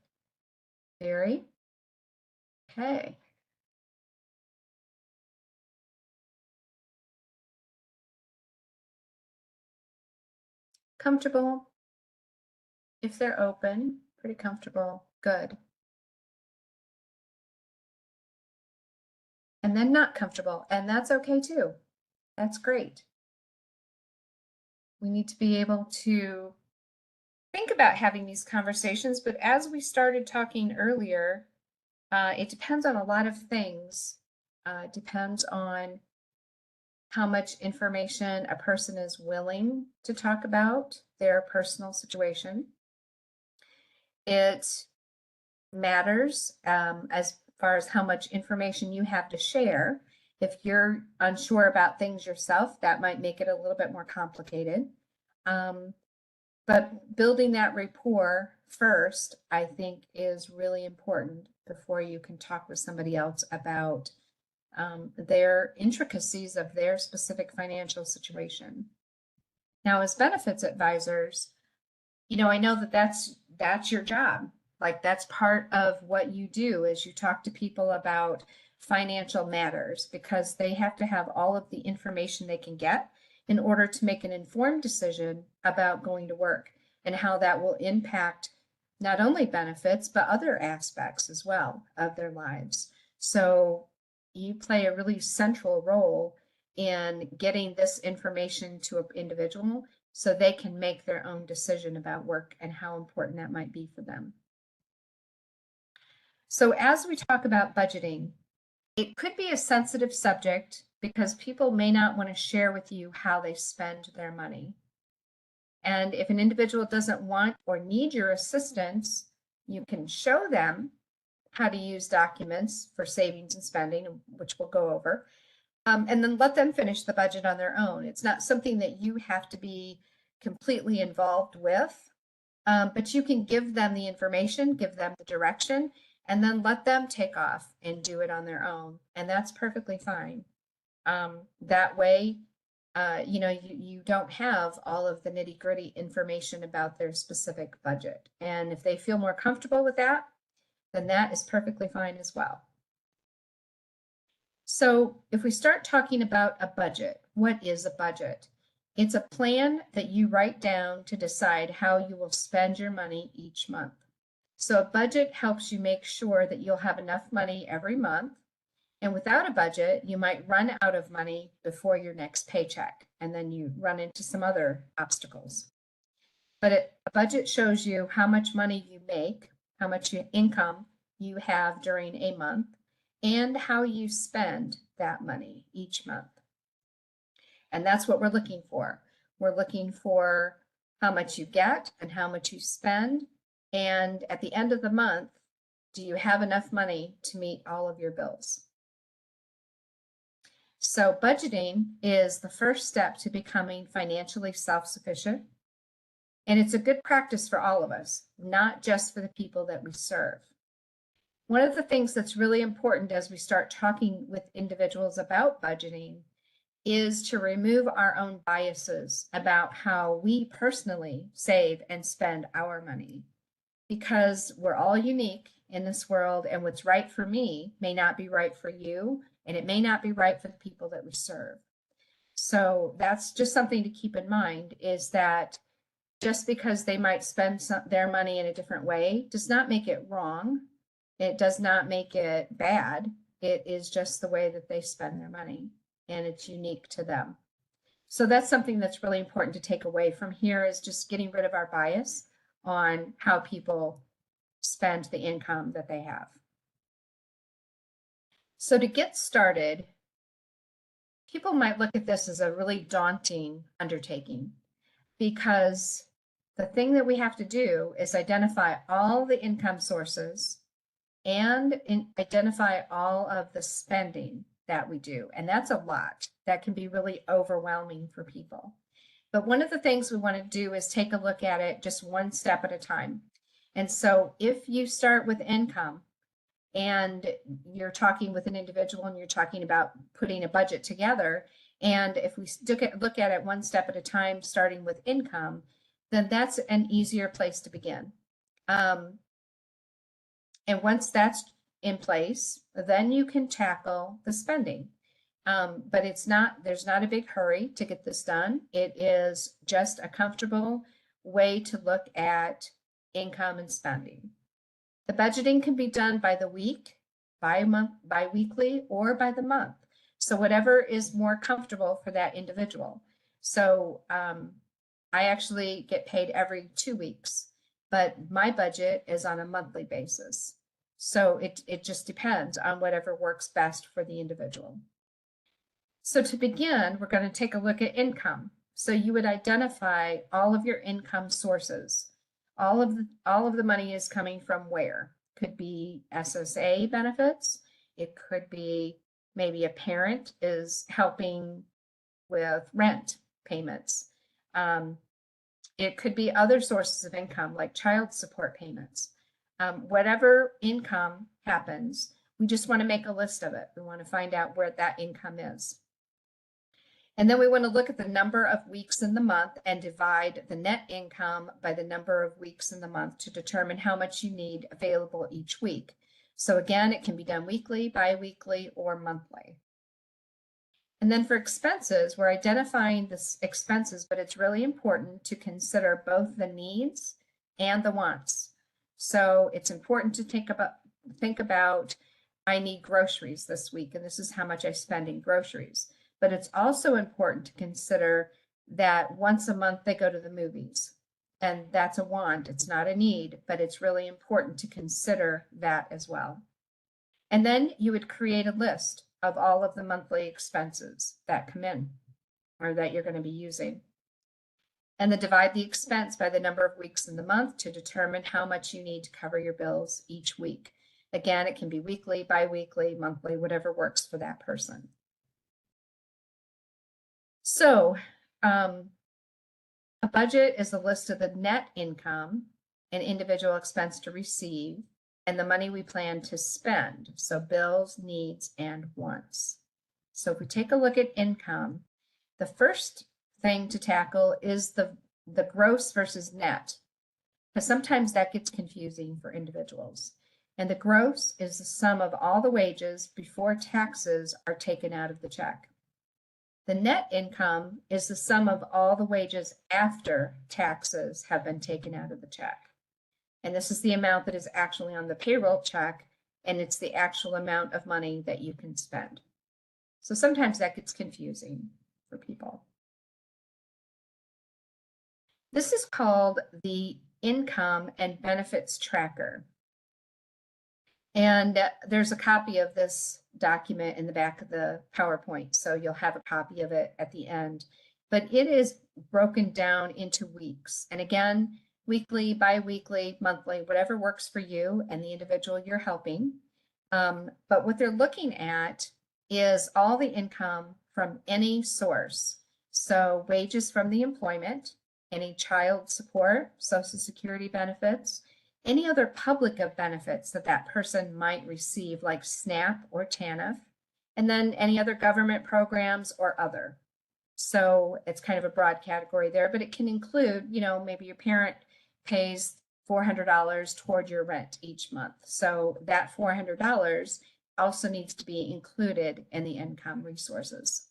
Very. Okay. Comfortable. If they're open, pretty comfortable. Good. And then not comfortable, and that's okay too. That's great. We need to be able to think about having these conversations, but as we started talking earlier, It depends on a lot of things. It depends on how much information a person is willing to talk about their personal situation. It matters as far as how much information you have to share. If you're unsure about things yourself, that might make it a little bit more complicated. But building that rapport first, I think, is really important before you can talk with somebody else about their intricacies of their specific financial situation. Now, as benefits advisors, I know that that's your job. Like, that's part of what you do, is you talk to people about financial matters, because they have to have all of the information they can get in order to make an informed decision about going to work, and how that will impact not only benefits, but other aspects as well of their lives. So you play a really central role in getting this information to an individual so they can make their own decision about work and how important that might be for them. So as we talk about budgeting, it could be a sensitive subject because people may not want to share with you how they spend their money. And if an individual doesn't want or need your assistance, you can show them how to use documents for savings and spending, which we'll go over, and then let them finish the budget on their own. It's not something that you have to be completely involved with, but you can give them the information, give them the direction, and then let them take off and do it on their own. And that's perfectly fine. That way, you don't have all of the nitty-gritty information about their specific budget. And if they feel more comfortable with that, then that is perfectly fine as well. So if we start talking about a budget, what is a budget? It's a plan that you write down to decide how you will spend your money each month. So a budget helps you make sure that you'll have enough money every month. And without a budget, you might run out of money before your next paycheck, and then you run into some other obstacles. But a budget shows you how much money you make, how much income you have during a month, and how you spend that money each month. And that's what we're looking for. We're looking for how much you get and how much you spend. And at the end of the month, do you have enough money to meet all of your bills? So budgeting is the first step to becoming financially self-sufficient. And it's a good practice for all of us, not just for the people that we serve. One of the things that's really important as we start talking with individuals about budgeting is to remove our own biases about how we personally save and spend our money, because we're all unique in this world, and what's right for me may not be right for you, and it may not be right for the people that we serve. So that's just something to keep in mind, is that just because they might spend their money in a different way does not make it wrong. It does not make it bad. It is just the way that they spend their money, and it's unique to them. So that's something that's really important to take away from here, is just getting rid of our bias on how people spend the income that they have. So to get started, people might look at this as a really daunting undertaking, because the thing that we have to do is identify all the income sources and identify all of the spending that we do. And that's a lot. That can be really overwhelming for people. But one of the things we want to do is take a look at it just one step at a time. And so if you start with income and you're talking with an individual and you're talking about putting a budget together, and if we look at it one step at a time, starting with income, then that's an easier place to begin. And once that's in place, then you can tackle the spending. But there's not a big hurry to get this done. It is just a comfortable way to look at income and spending. The budgeting can be done by the week, by month, bi-weekly, or by the month. So whatever is more comfortable for that individual. So I actually get paid every 2 weeks, but my budget is on a monthly basis. So it just depends on whatever works best for the individual. So to begin, we're going to take a look at income. So you would identify all of your income sources. All of the money is coming from where? Could be SSA benefits. It could be maybe a parent is helping with rent payments. It could be other sources of income like child support payments. Whatever income happens, we just want to make a list of it. We want to find out where that income is. And then we want to look at the number of weeks in the month and divide the net income by the number of weeks in the month to determine how much you need available each week. So again, it can be done weekly, bi-weekly, or monthly. And then for expenses, we're identifying the expenses, but it's really important to consider both the needs and the wants. So it's important to think about, I need groceries this week, and this is how much I spend in groceries. But it's also important to consider that once a month they go to the movies, and that's a want. It's not a need, but it's really important to consider that as well. And then you would create a list of all of the monthly expenses that come in or that you're going to be using. And then divide the expense by the number of weeks in the month to determine how much you need to cover your bills each week. Again, it can be weekly, bi-weekly, monthly, whatever works for that person. So a budget is a list of the net income and individual expense to receive and the money we plan to spend. So bills, needs, and wants. So if we take a look at income, the first thing to tackle is the gross versus net, because sometimes that gets confusing for individuals. And the gross is the sum of all the wages before taxes are taken out of the check. The net income is the sum of all the wages after taxes have been taken out of the check. And this is the amount that is actually on the payroll check, and it's the actual amount of money that you can spend. So sometimes that gets confusing for people. This is called the Income and Benefits Tracker. And there's a copy of this document in the back of the PowerPoint, so you'll have a copy of it at the end. But it is broken down into weeks. And again, weekly, bi-weekly, monthly, whatever works for you and the individual you're helping. But what they're looking at is all the income from any source. So wages from the employment, any child support, Social Security benefits, any other public benefits that that person might receive, like SNAP or TANF, and then any other government programs or other. So it's kind of a broad category there, but it can include, maybe your parent pays $400 toward your rent each month. So that $400 also needs to be included in the income resources.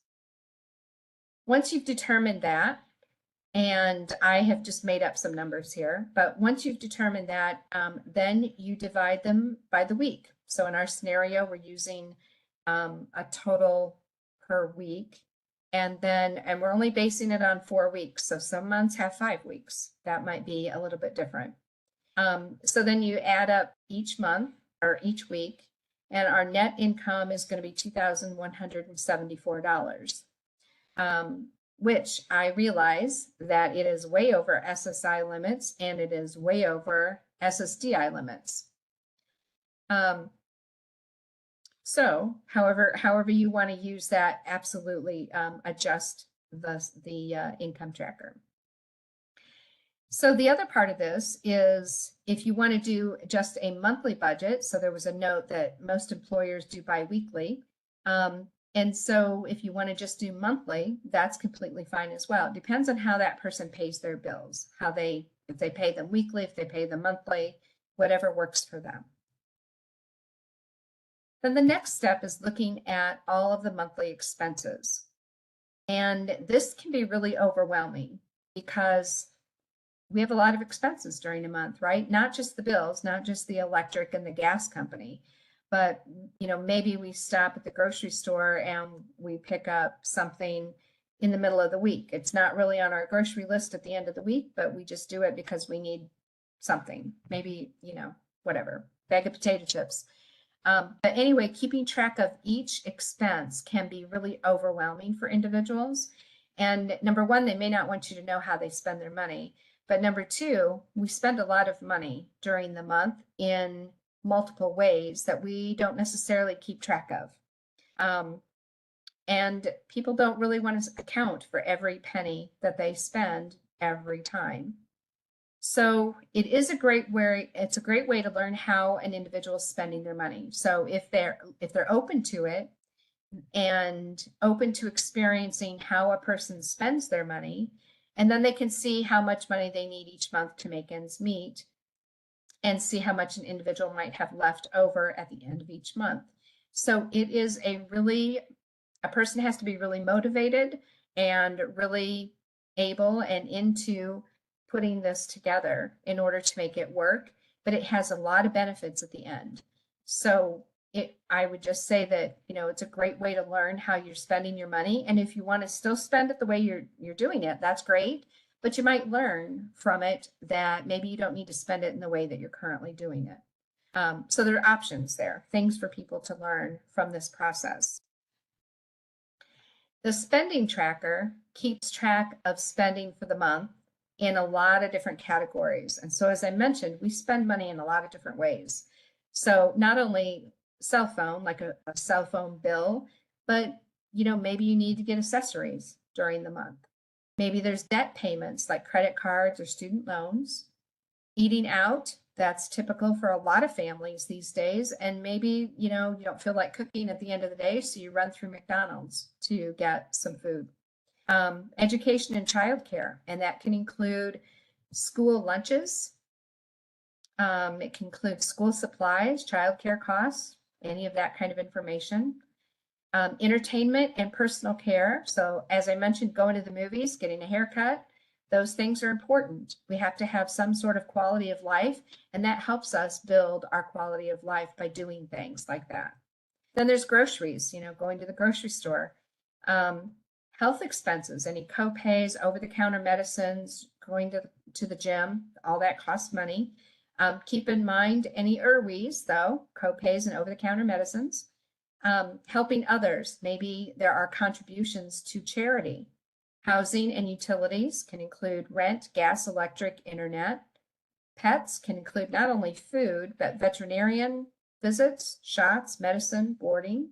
Once you've determined that, and I have just made up some numbers here, but once you've determined that, then you divide them by the week. So in our scenario, we're using a total per week, and we're only basing it on 4 weeks. So some months have 5 weeks. That might be a little bit different. So then you add up each month or each week, and our net income is going to be $2,174. Which I realize that it is way over SSI limits and it is way over SSDI limits. So however you want to use that, absolutely adjust the income tracker. So the other part of this is if you want to do just a monthly budget, so there was a note that most employers do bi-weekly. And so if you want to just do monthly, that's completely fine as well. It depends on how that person pays their bills, if they pay them weekly, if they pay them monthly, whatever works for them. Then the next step is looking at all of the monthly expenses. And this can be really overwhelming because we have a lot of expenses during a month, right? Not just the bills, not just the electric and the gas company, but maybe we stop at the grocery store and we pick up something in the middle of the week. It's not really on our grocery list at the end of the week, but we just do it because we need something, maybe, whatever. bag of potato chips. But anyway, keeping track of each expense can be really overwhelming for individuals. And number one, they may not want you to know how they spend their money. But number two, we spend a lot of money during the month in multiple ways that we don't necessarily keep track of. And people don't really want to account for every penny that they spend every time. So it is a great way, it's a great way to learn how an individual is spending their money. So if they're open to it and open to experiencing how a person spends their money, and then they can see how much money they need each month to make ends meet and see how much an individual might have left over at the end of each month. So it is a person has to be really motivated and really able and into putting this together in order to make it work, but it has a lot of benefits at the end. So I would just say that, it's a great way to learn how you're spending your money. And if you want to still spend it the way you're doing it, that's great. But you might learn from it that maybe you don't need to spend it in the way that you're currently doing it. So there are options there, things for people to learn from this process. The spending tracker keeps track of spending for the month in a lot of different categories. And so, as I mentioned, we spend money in a lot of different ways. So not only cell phone, like a cell phone bill, but maybe you need to get accessories during the month. Maybe there's debt payments like credit cards or student loans. Eating out, that's typical for a lot of families these days. And maybe, you don't feel like cooking at the end of the day, so you run through McDonald's to get some food. Education and childcare, and that can include school lunches. It can include school supplies, childcare costs, any of that kind of information. Entertainment and personal care. So as I mentioned, going to the movies, getting a haircut, those things are important. We have to have some sort of quality of life, and that helps us build our quality of life by doing things like that. Then there's groceries, going to the grocery store. Health expenses, any co-pays, over-the-counter medicines, going to the gym, all that costs money. Keep in mind any IRWs, though, co-pays and over-the-counter medicines. Helping others, maybe there are contributions to charity. Housing and utilities can include rent, gas, electric, internet. Pets can include not only food, but veterinarian visits, shots, medicine, boarding.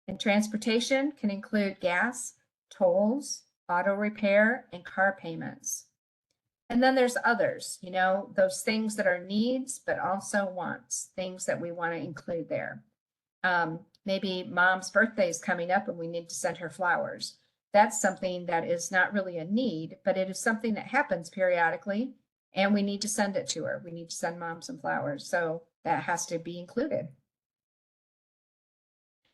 And transportation can include gas, tolls, auto repair, and car payments. And then there's others, those things that are needs, but also wants, things that we want to include there. Maybe mom's birthday is coming up and we need to send her flowers. That's something that is not really a need, but it is something that happens periodically, and we need to send it to her. We need to send mom some flowers. So that has to be included.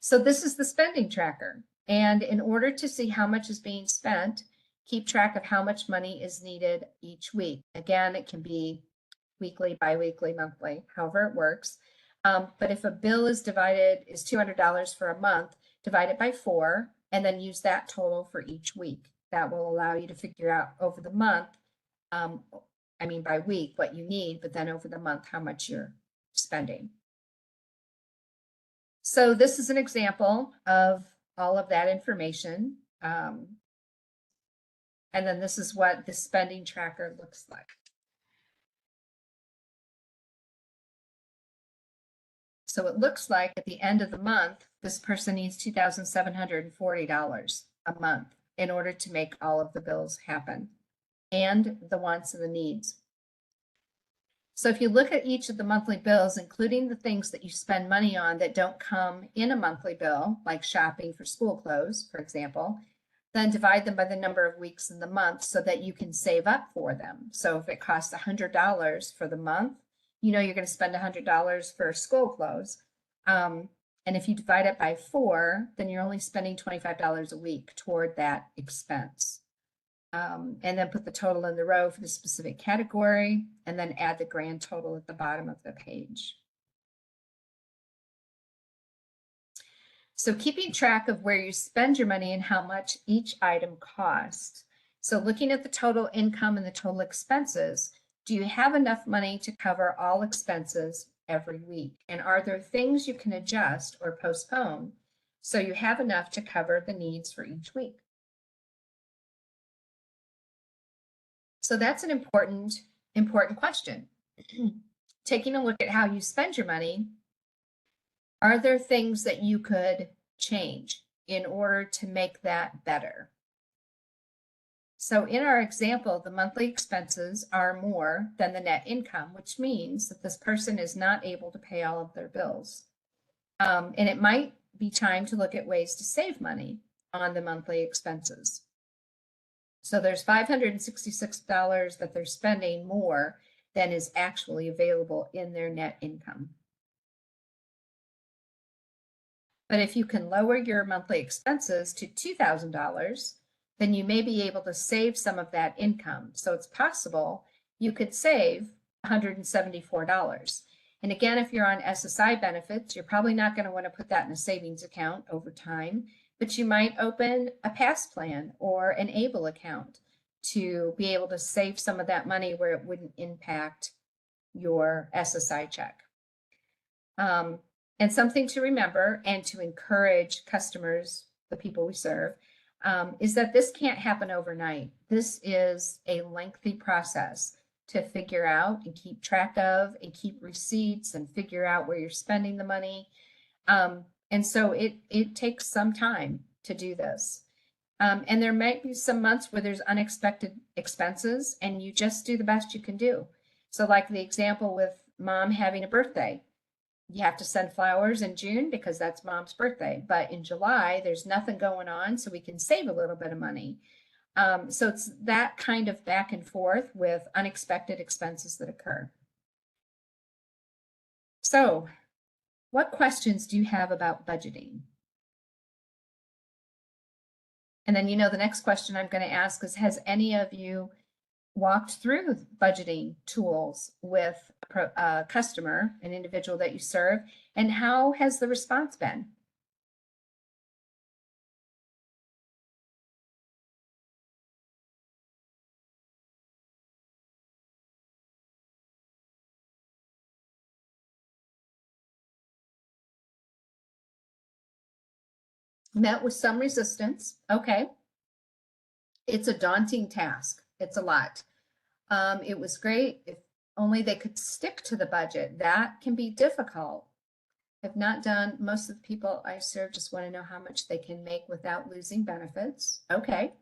So this is the spending tracker. And in order to see how much is being spent, keep track of how much money is needed each week. Again, it can be weekly, biweekly, monthly, however it works. But if a bill is $200 for a month, divide it by 4, and then use that total for each week. That will allow you to figure out over the month, by week, what you need, but then over the month, how much you're spending. So this is an example of all of that information. And then this is what the spending tracker looks like. So it looks like at the end of the month, this person needs $2,740 a month in order to make all of the bills happen, and the wants and the needs. So if you look at each of the monthly bills, including the things that you spend money on that don't come in a monthly bill, like shopping for school clothes, for example, then divide them by the number of weeks in the month so that you can save up for them. So if it costs $100 for the month, you're going to spend $100 for school clothes. And if you divide it by 4, then you're only spending $25 a week toward that expense. And then put the total in the row for the specific category, and then add the grand total at the bottom of the page. So keeping track of where you spend your money and how much each item costs. So looking at the total income and the total expenses, do you have enough money to cover all expenses every week? And are there things you can adjust or postpone so you have enough to cover the needs for each week? So that's an important question. Taking a look at how you spend your money, are there things that you could change in order to make that better? So in our example, the monthly expenses are more than the net income, which means that this person is not able to pay all of their bills. And it might be time to look at ways to save money on the monthly expenses. So there's $566 that they're spending more than is actually available in their net income. But if you can lower your monthly expenses to $2,000, then you may be able to save some of that income. So it's possible you could save $174. And again, if you're on SSI benefits, you're probably not going to want to put that in a savings account over time, but you might open a PASS plan or an ABLE account to be able to save some of that money where it wouldn't impact your SSI check. And something to remember and to encourage customers, the people we serve, is that this can't happen overnight. This is a lengthy process to figure out and keep track of and keep receipts and figure out where you're spending the money. And so it takes some time to do this. And there might be some months where there's unexpected expenses and you just do the best you can do. So like the example with mom having a birthday, you have to send flowers in June because that's mom's birthday. But in July, there's nothing going on, so we can save a little bit of money. So it's that kind of back and forth with unexpected expenses that occur. So what questions do you have about budgeting? And then, the next question I'm going to ask is, has any of you walked through budgeting tools with a customer, an individual that you serve, and how has the response been? Met with some resistance. Okay. It's a daunting task. It's a lot. It was great if only they could stick to the budget. That can be difficult. I've not done, most of the people I serve just want to know how much they can make without losing benefits. Okay.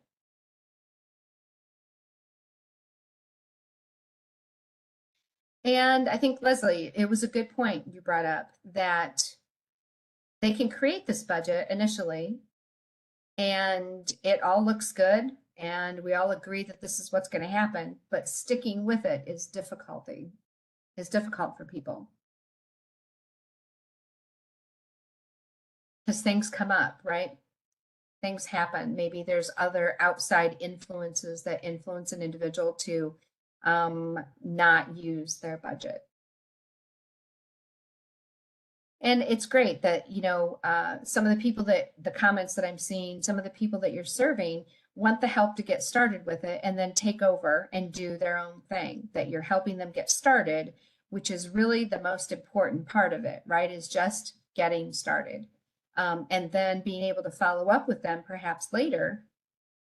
And I think, Leslie, it was a good point you brought up that they can create this budget initially and it all looks good and we all agree that this is what's going to happen, but sticking with it is difficult for people. Because things come up, right? Things happen. Maybe there's other outside influences that influence an individual to not use their budget. And it's great that, some of the people the comments that I'm seeing, some of the people that you're serving want the help to get started with it and then take over and do their own thing, that you're helping them get started, which is really the most important part of it, right? Is just getting started. And then being able to follow up with them perhaps later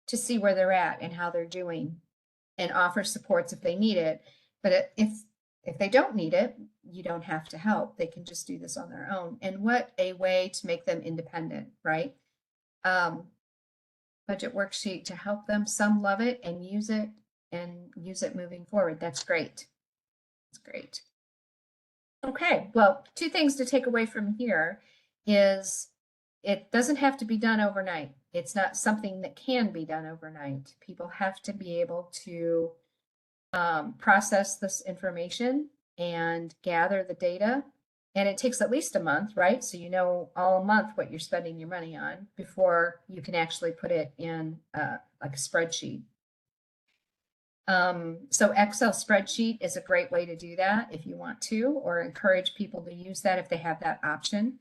to see where they're at and how they're doing and offer supports if they need it. But if they don't need it, you don't have to help. They can just do this on their own. And what a way to make them independent, right? Budget worksheet to help them. Some love it and use it moving forward. That's great. That's great. Okay, well, two things to take away from here is it doesn't have to be done overnight. It's not something that can be done overnight. People have to be able to process this information and gather the data. And it takes at least a month, right? So all month what you're spending your money on before you can actually put it in like a spreadsheet. So Excel spreadsheet is a great way to do that if you want to, or encourage people to use that if they have that option.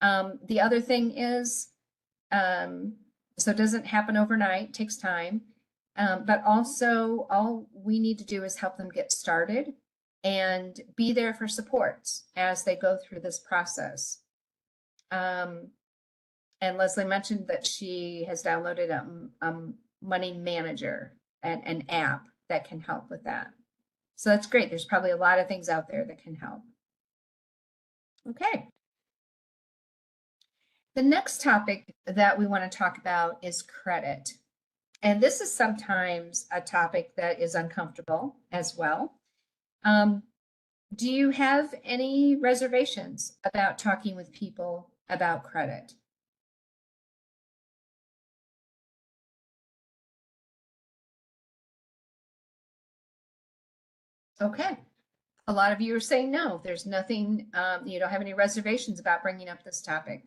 The other thing is, so it doesn't happen overnight, takes time, but also all we need to do is help them get started and be there for supports as they go through this process. And Leslie mentioned that she has downloaded a money manager, an app that can help with that. So that's great. There's probably a lot of things out there that can help. Okay. The next topic that we want to talk about is credit. And this is sometimes a topic that is uncomfortable as well. Do you have any reservations about talking with people about credit? Okay. A lot of you are saying no, there's nothing, you don't have any reservations about bringing up this topic.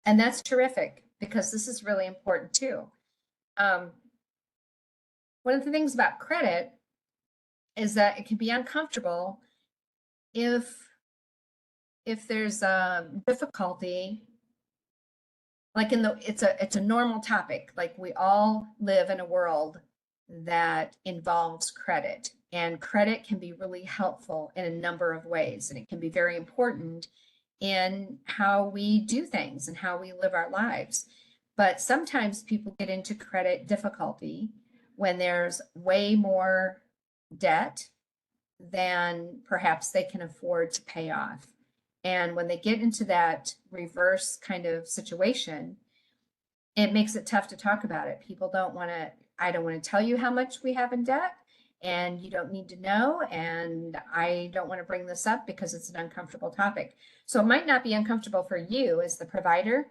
And that's terrific because this is really important too. One of the things about credit is that it can be uncomfortable if there's difficulty, like it's a normal topic. Like we all live in a world that involves credit, and credit can be really helpful in a number of ways, and it can be very important in how we do things and how we live our lives. But sometimes people get into credit difficulty when there's way more debt than perhaps they can afford to pay off. And when they get into that reverse kind of situation, it makes it tough to talk about it. People don't want to, I don't want to tell you how much we have in debt, and you don't need to know, and I don't want to bring this up because it's an uncomfortable topic. So it might not be uncomfortable for you as the provider,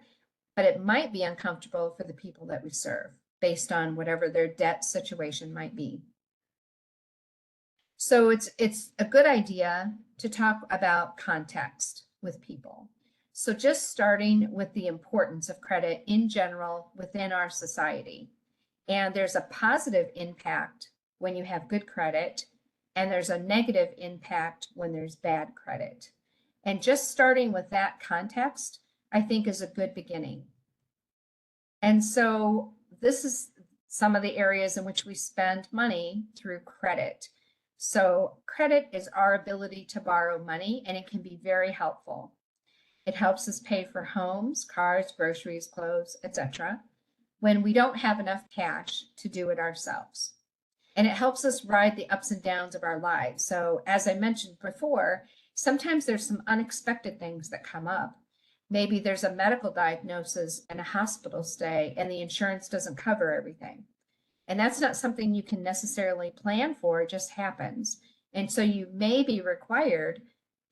but it might be uncomfortable for the people that we serve based on whatever their debt situation might be. So it's a good idea to talk about context with people. So just starting with the importance of credit in general within our society. And there's a positive impact when you have good credit, and there's a negative impact when there's bad credit. And just starting with that context, I think, is a good beginning. And so this is some of the areas in which we spend money through credit. So credit is our ability to borrow money, and it can be very helpful. It helps us pay for homes, cars, groceries, clothes, etc., when we don't have enough cash to do it ourselves. And it helps us ride the ups and downs of our lives. So as I mentioned before, sometimes there's some unexpected things that come up. Maybe there's a medical diagnosis and a hospital stay, and the insurance doesn't cover everything. And that's not something you can necessarily plan for, it just happens. And so you may be required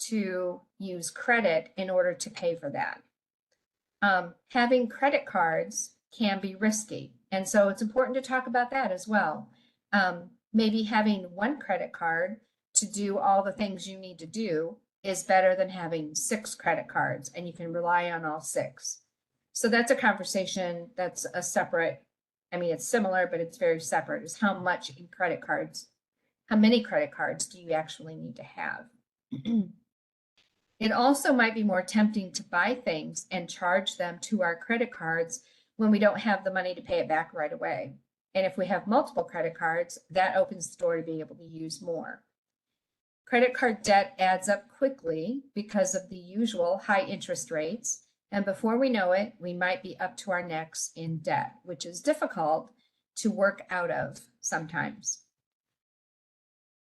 to use credit in order to pay for that. Having credit cards can be risky. And so it's important to talk about that as well. Maybe having one credit card to do all the things you need to do is better than having 6 credit cards and you can rely on all 6. So that's a conversation that's a separate, I mean, it's similar, but it's very separate, is how much in credit cards, how many credit cards do you actually need to have? It also might be more tempting to buy things and charge them to our credit cards when we don't have the money to pay it back right away. And if we have multiple credit cards, that opens the door to be able to use more. Credit card debt adds up quickly because of the usual high interest rates. And before we know it, we might be up to our necks in debt, which is difficult to work out of sometimes.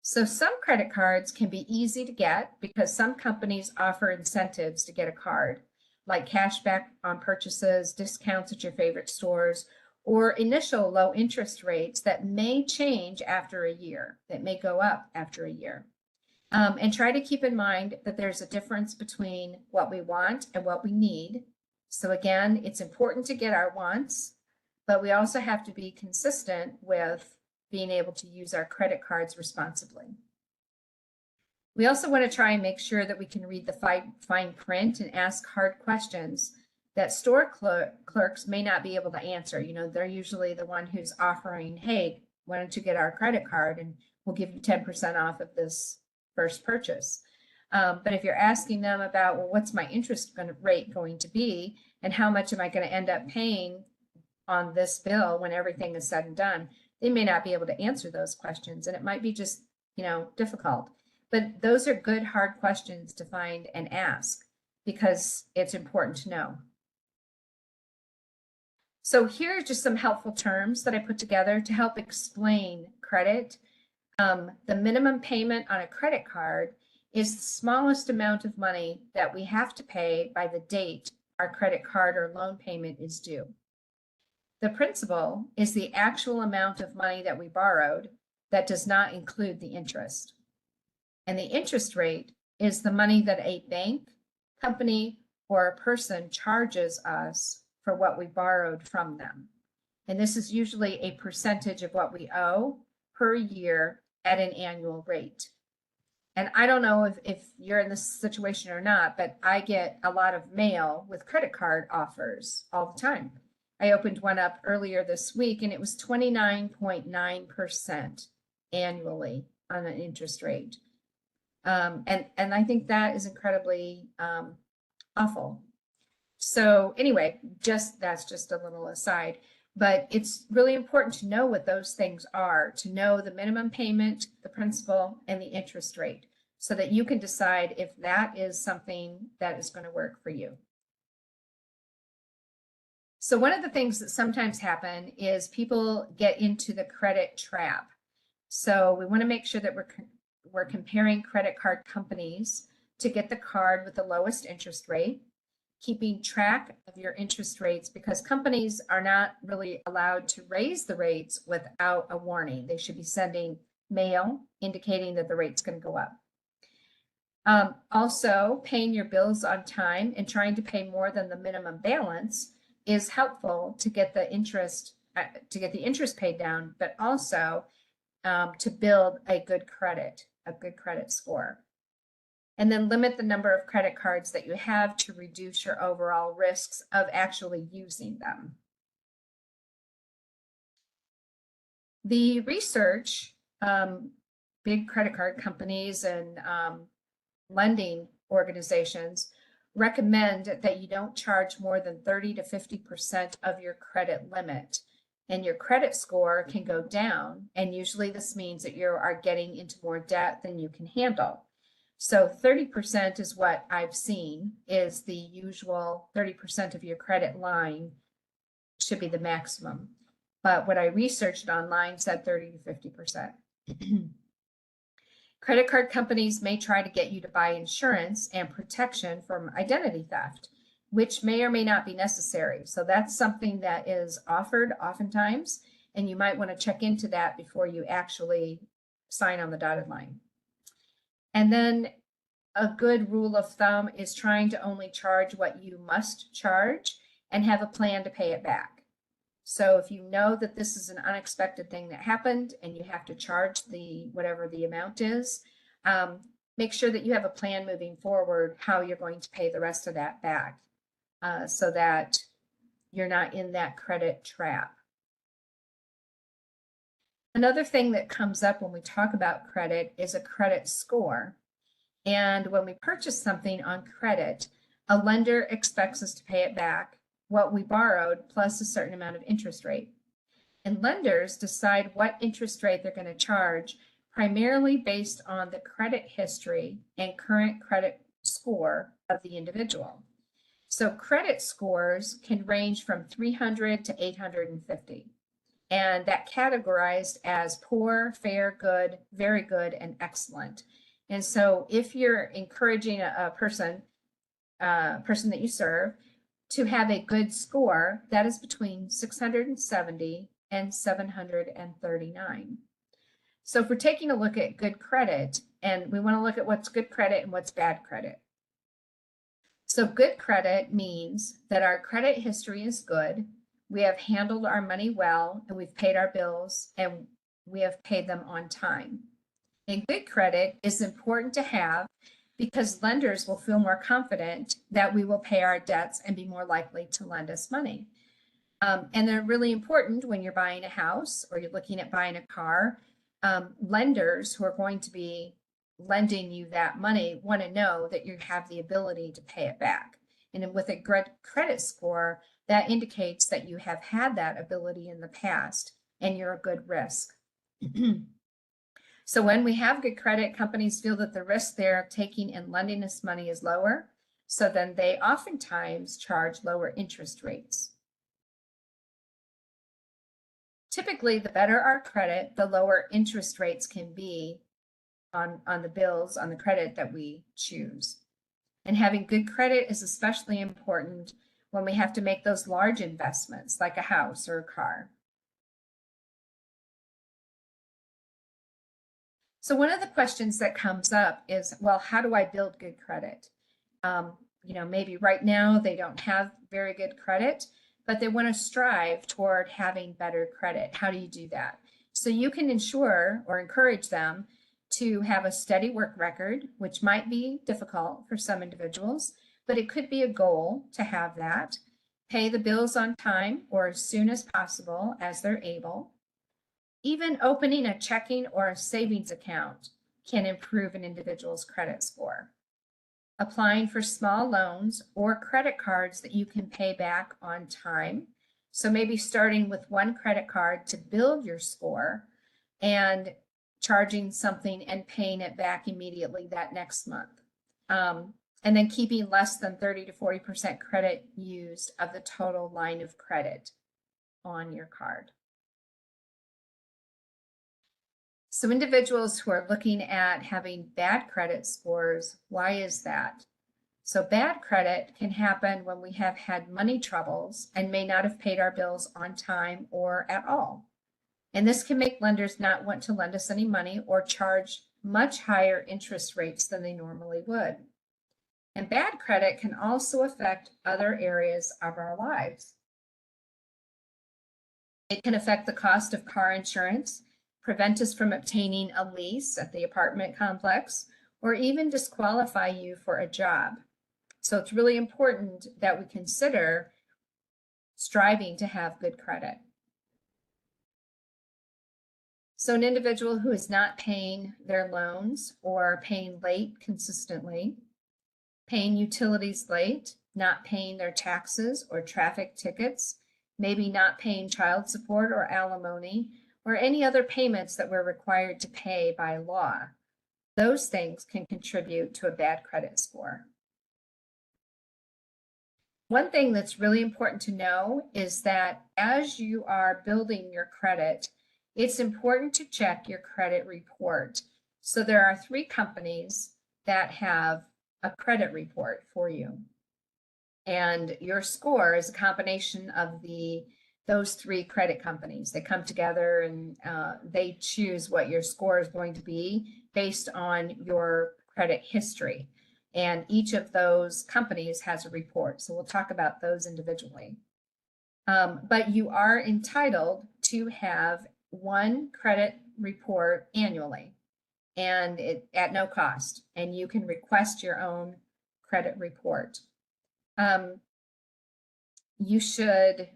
So some credit cards can be easy to get because some companies offer incentives to get a card, like cash back on purchases, discounts at your favorite stores, or initial low interest rates that may change after a year, that may go up after a year. And try to keep in mind that there's a difference between what we want and what we need. So again, it's important to get our wants, but we also have to be consistent with being able to use our credit cards responsibly. We also want to try and make sure that we can read the fine print and ask hard questions that store clerks may not be able to answer. You know, they're usually the one who's offering, hey, why don't you get our credit card and we'll give you 10% off of this first purchase. But if you're asking them about, well, what's my interest rate going to be and how much am I going to end up paying on this bill when everything is said and done, they may not be able to answer those questions, and it might be just, you know, difficult. But those are good, hard questions to find and ask because it's important to know. So here are just some helpful terms that I put together to help explain credit. The minimum payment on a credit card is the smallest amount of money that we have to pay by the date our credit card or loan payment is due. The principal is the actual amount of money that we borrowed that does not include the interest. And the interest rate is the money that a bank, company, or a person charges us for what we borrowed from them. And this is usually a percentage of what we owe per year at an annual rate. And I don't know if you're in this situation or not, but I get a lot of mail with credit card offers all the time. I opened one up earlier this week and it was 29.9% annually on an interest rate. And I think that is incredibly awful. So anyway, that's just a little aside, but it's really important to know what those things are, to know the minimum payment, the principal, and the interest rate, so that you can decide if that is something that is going to work for you. So one of the things that sometimes happen is people get into the credit trap. So we want to make sure that we're comparing credit card companies to get the card with the lowest interest rate, keeping track of your interest rates because companies are not really allowed to raise the rates without a warning. They should be sending mail indicating that the rate's going to go up. Also, paying your bills on time and trying to pay more than the minimum balance is helpful to get the interest paid down, but also to build a good credit score. And then limit the number of credit cards that you have to reduce your overall risks of actually using them. The research, big credit card companies and lending organizations recommend that you don't charge more than 30 to 50% of your credit limit. And your credit score can go down. And usually this means that you are getting into more debt than you can handle. So 30% is what I've seen is the usual 30% of your credit line should be the maximum. But what I researched online said 30 to 50%. Credit card companies may try to get you to buy insurance and protection from identity theft, which may or may not be necessary. So that's something that is offered oftentimes, and you might want to check into that before you actually sign on the dotted line. And then a good rule of thumb is trying to only charge what you must charge and have a plan to pay it back. So if you know that this is an unexpected thing that happened and you have to charge whatever the amount is, make sure that you have a plan moving forward how you're going to pay the rest of that back so that you're not in that credit trap. Another thing that comes up when we talk about credit is a credit score. And when we purchase something on credit, a lender expects us to pay it back what we borrowed plus a certain amount of interest rate. And lenders decide what interest rate they're going to charge primarily based on the credit history and current credit score of the individual. So credit scores can range from 300 to 850. And that categorized as poor, fair, good, very good, and excellent. And so if you're encouraging a person that you serve to have a good score, that is between 670 and 739. So if we're taking a look at good credit, and we want to look at what's good credit and what's bad credit. So good credit means that our credit history is good, we have handled our money well, and we've paid our bills, and we have paid them on time. And good credit is important to have because lenders will feel more confident that we will pay our debts and be more likely to lend us money. And they're really important when you're buying a house or you're looking at buying a car. Lenders who are going to be lending you that money want to know that you have the ability to pay it back. And with a good credit score, that indicates that you have had that ability in the past and you're a good risk. So when we have good credit, companies feel that the risk they're taking in lending us money is lower. So then they oftentimes charge lower interest rates. Typically, the better our credit, the lower interest rates can be on the bills, on the credit that we choose. And having good credit is especially important when we have to make those large investments like a house or a car. So one of the questions that comes up is, well, how do I build good credit? Maybe right now they don't have very good credit, but they want to strive toward having better credit. How do you do that? So you can ensure or encourage them to have a steady work record, which might be difficult for some individuals, but it could be a goal to have that. Pay the bills on time or as soon as possible as they're able. Even opening a checking or a savings account can improve an individual's credit score. Applying for small loans or credit cards that you can pay back on time. So maybe starting with one credit card to build your score and charging something and paying it back immediately that next month. And then keeping less than 30 to 40% credit used of the total line of credit on your card. So individuals who are looking at having bad credit scores, why is that? So bad credit can happen when we have had money troubles and may not have paid our bills on time or at all. And this can make lenders not want to lend us any money or charge much higher interest rates than they normally would. And bad credit can also affect other areas of our lives. It can affect the cost of car insurance, prevent us from obtaining a lease at the apartment complex, or even disqualify you for a job. So it's really important that we consider striving to have good credit. So an individual who is not paying their loans or paying late consistently, paying utilities late, not paying their taxes or traffic tickets, maybe not paying child support or alimony, or any other payments that we're required to pay by law. Those things can contribute to a bad credit score. One thing that's really important to know is that as you are building your credit, it's important to check your credit report. So there are 3 companies that have a credit report for you. And your score is a combination of those 3 credit companies. They come together and they choose what your score is going to be based on your credit history. And each of those companies has a report. So we'll talk about those individually. But you are entitled to have one credit report annually and at no cost. And you can request your own credit report. You should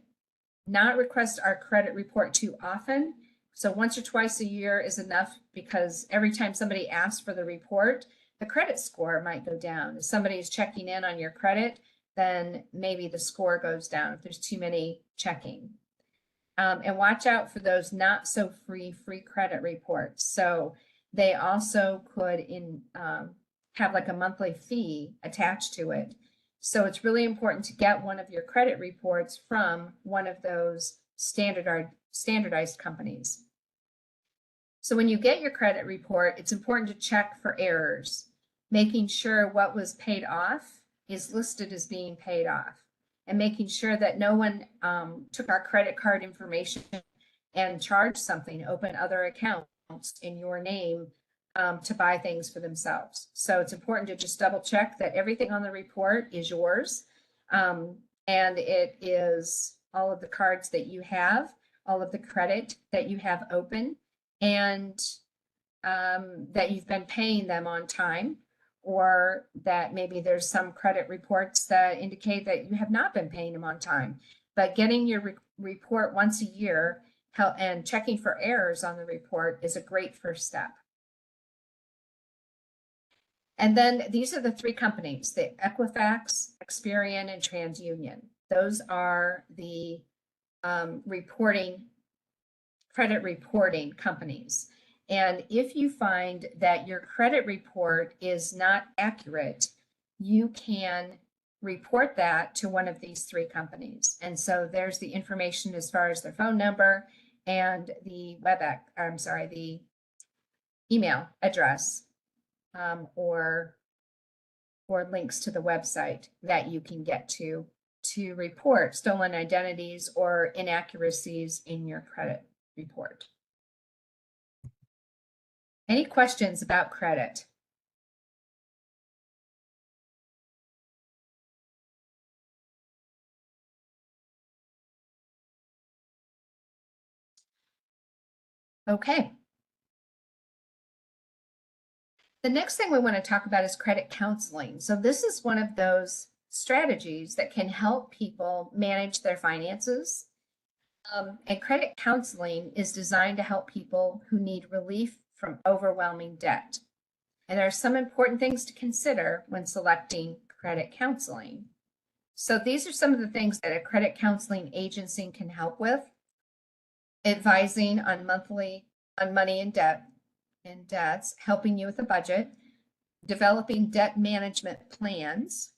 not request our credit report too often. So once or twice a year is enough, because every time somebody asks for the report, the credit score might go down. If somebody is checking in on your credit, then maybe the score goes down if there's too many checking. And watch out for those not so free credit reports. So they also could have like a monthly fee attached to it. So it's really important to get one of your credit reports from one of those standardized companies. So when you get your credit report, it's important to check for errors, making sure what was paid off is listed as being paid off, and making sure that no one took our credit card information and charged something, open other accounts in your name to buy things for themselves. So it's important to just double check that everything on the report is yours, and it is all of the cards that you have, all of the credit that you have open, and that you've been paying them on time, or that maybe there's some credit reports that indicate that you have not been paying them on time. But getting your report once a year and checking for errors on the report is a great first step. And then these are the 3 companies, the Equifax, Experian, and TransUnion. Those are the credit reporting companies. And if you find that your credit report is not accurate, you can report that to one of these three companies. And so there's the information as far as their phone number and the the email address, or links to the website that you can get to report stolen identities or inaccuracies in your credit report. Any questions about credit? Okay. The next thing we want to talk about is credit counseling. So this is one of those strategies that can help people manage their finances. And credit counseling is designed to help people who need relief from overwhelming debt. And there are some important things to consider when selecting credit counseling. So these are some of the things that a credit counseling agency can help with: advising on money and debts, helping you with a budget, developing debt management plans,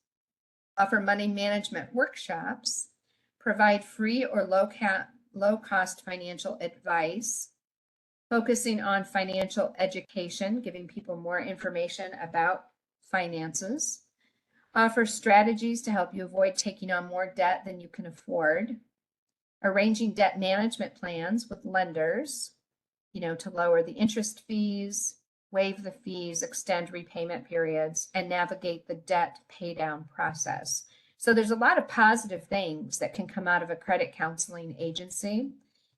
offer money management workshops, provide free or low cost financial advice, focusing on financial education, giving people more information about finances, offer strategies to help you avoid taking on more debt than you can afford, arranging debt management plans with lenders, to lower the interest fees, waive the fees, extend repayment periods, and navigate the debt pay down process. So there's a lot of positive things that can come out of a credit counseling agency,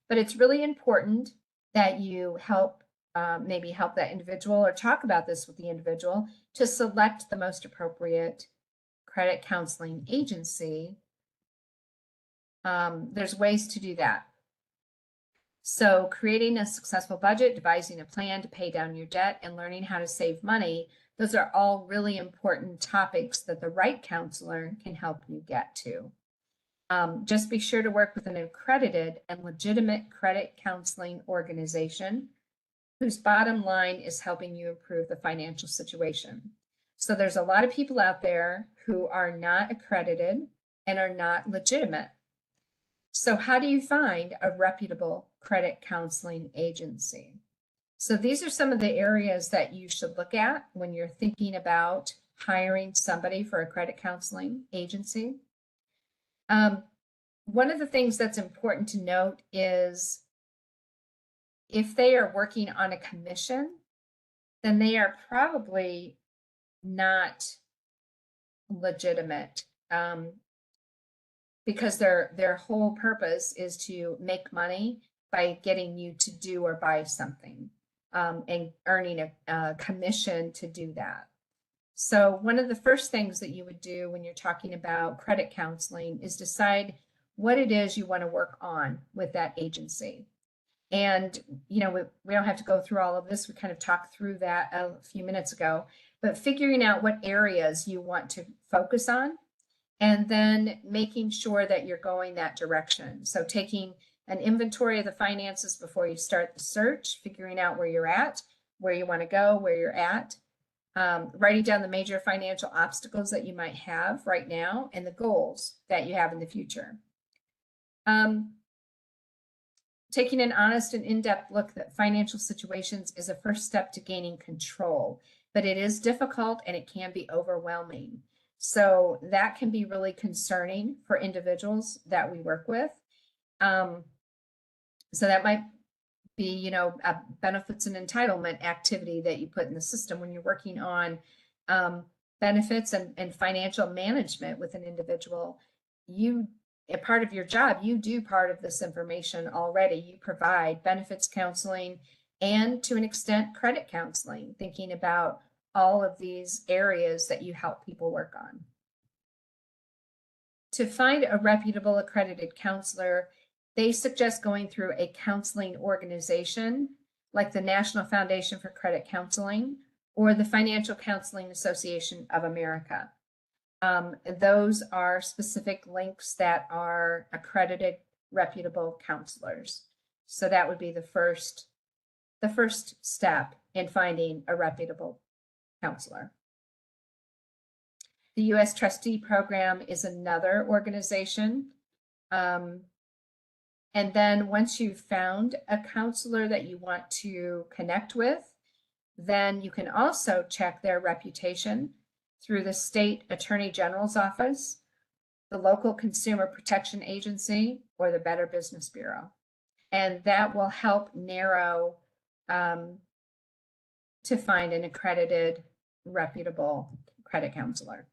but it's really important that you maybe help that individual or talk about this with the individual to select the most appropriate credit counseling agency. There's ways to do that. So creating a successful budget, devising a plan to pay down your debt, and learning how to save money, those are all really important topics that the right counselor can help you get to. Just be sure to work with an accredited and legitimate credit counseling organization whose bottom line is helping you improve the financial situation. So there's a lot of people out there who are not accredited and are not legitimate. So how do you find a reputable credit counseling agency? So these are some of the areas that you should look at when you're thinking about hiring somebody for a credit counseling agency. One of the things that's important to note is if they are working on a commission, then they are probably not legitimate, because their whole purpose is to make money by getting you to do or buy something, and earning a commission to do that. So one of the first things that you would do when you're talking about credit counseling is decide what it is you want to work on with that agency. And, we don't have to go through all of this. We kind of talked through that a few minutes ago, but figuring out what areas you want to focus on, and then making sure that you're going that direction. So taking an inventory of the finances before you start the search, figuring out where you're at, where you want to go, where you're at, writing down the major financial obstacles that you might have right now and the goals that you have in the future. Taking an honest and in-depth look at financial situations is a first step to gaining control, but it is difficult and it can be overwhelming. So that can be really concerning for individuals that we work with. So that might be, a benefits and entitlement activity that you put in the system when you're working on benefits and financial management with an individual. A part of your job, you do part of this information already. You provide benefits counseling and, to an extent, credit counseling, thinking about all of these areas that you help people work on. To find a reputable accredited counselor, they suggest going through a counseling organization like the National Foundation for Credit Counseling or the Financial Counseling Association of America. Those are specific links that are accredited, reputable counselors. So that would be the first the first step in finding a reputable counselor. The U.S. Trustee Program is another organization. And then once you've found a counselor that you want to connect with, then you can also check their reputation through the state attorney general's office, the local consumer protection agency, or the Better Business Bureau. And that will help narrow to find an accredited, reputable credit counselor.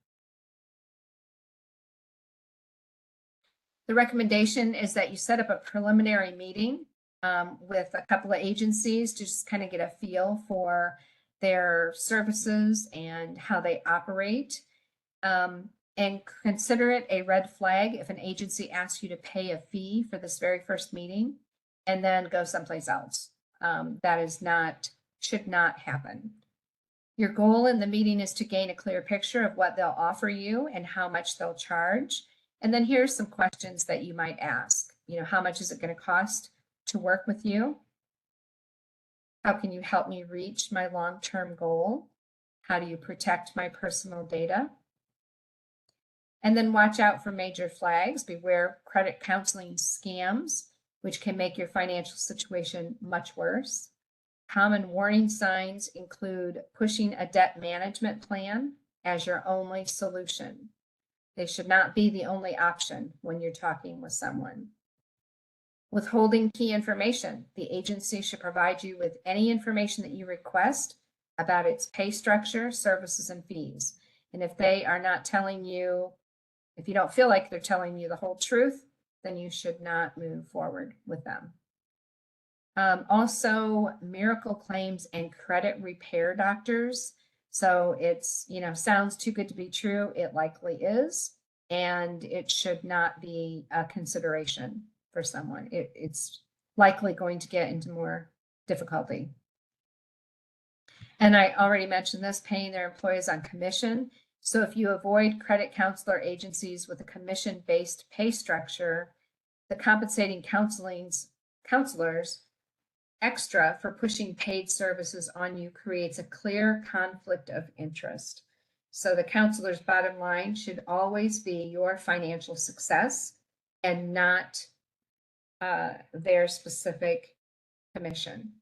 The recommendation is that you set up a preliminary meeting with a couple of agencies to just kind of get a feel for their services and how they operate. And consider it a red flag if an agency asks you to pay a fee for this very first meeting and then go someplace else. That is not, should not happen. Your goal in the meeting is to gain a clear picture of what they'll offer you and how much they'll charge. And then here's some questions that you might ask. You know, how much is it going to cost to work with you? How can you help me reach my long-term goal? How do you protect my personal data? And then watch out for major flags. Beware credit counseling scams, which can make your financial situation much worse. Common warning signs include pushing a debt management plan as your only solution. They should not be the only option when you're talking with someone. Withholding key information. The agency should provide you with any information that you request about its pay structure, services, and fees. And if they are not telling you, if you don't feel like they're telling you the whole truth, then you should not move forward with them. Also, miracle claims and credit repair doctors. So it's, you know, sounds too good to be true. It likely is, and it should not be a consideration for someone. It's likely going to get into more difficulty. And I already mentioned this, paying their employees on commission. So if you avoid credit counselor agencies with a commission-based pay structure, the compensating counselors extra for pushing paid services on you creates a clear conflict of interest. So the counselor's bottom line should always be your financial success and not their specific commission.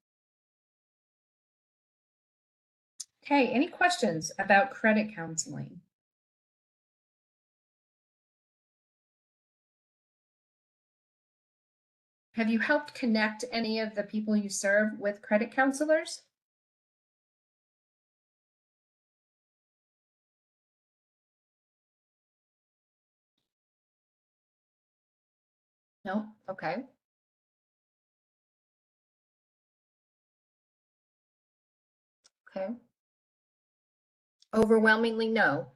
Okay, any questions about credit counseling? Have you helped connect any of the people you serve with credit counselors? No? Okay. Okay. Overwhelmingly no.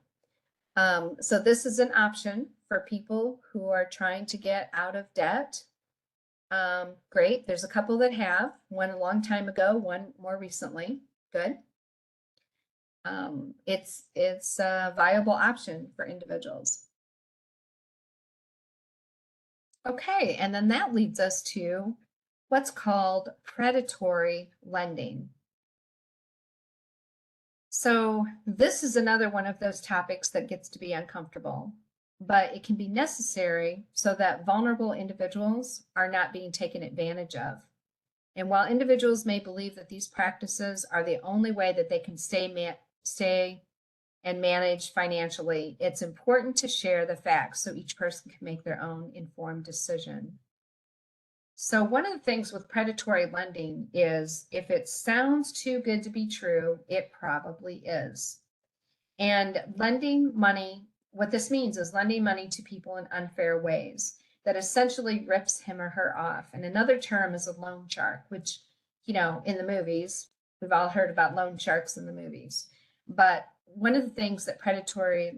So this is an option for people who are trying to get out of debt. Great. There's a couple that have, one a long time ago, one more recently. Good. It's a viable option for individuals. Okay, and then that leads us to what's called predatory lending. So this is another one of those topics that gets to be uncomfortable, but it can be necessary so that vulnerable individuals are not being taken advantage of. And while individuals may believe that these practices are the only way that they can stay and manage financially, it's important to share the facts so each person can make their own informed decision. So one of the things with predatory lending is if it sounds too good to be true, it probably is. And lending money, what this means is lending money to people in unfair ways that essentially rips him or her off. And another term is a loan shark, which, you know, in the movies, we've all heard about loan sharks in the movies. But one of the things that predatory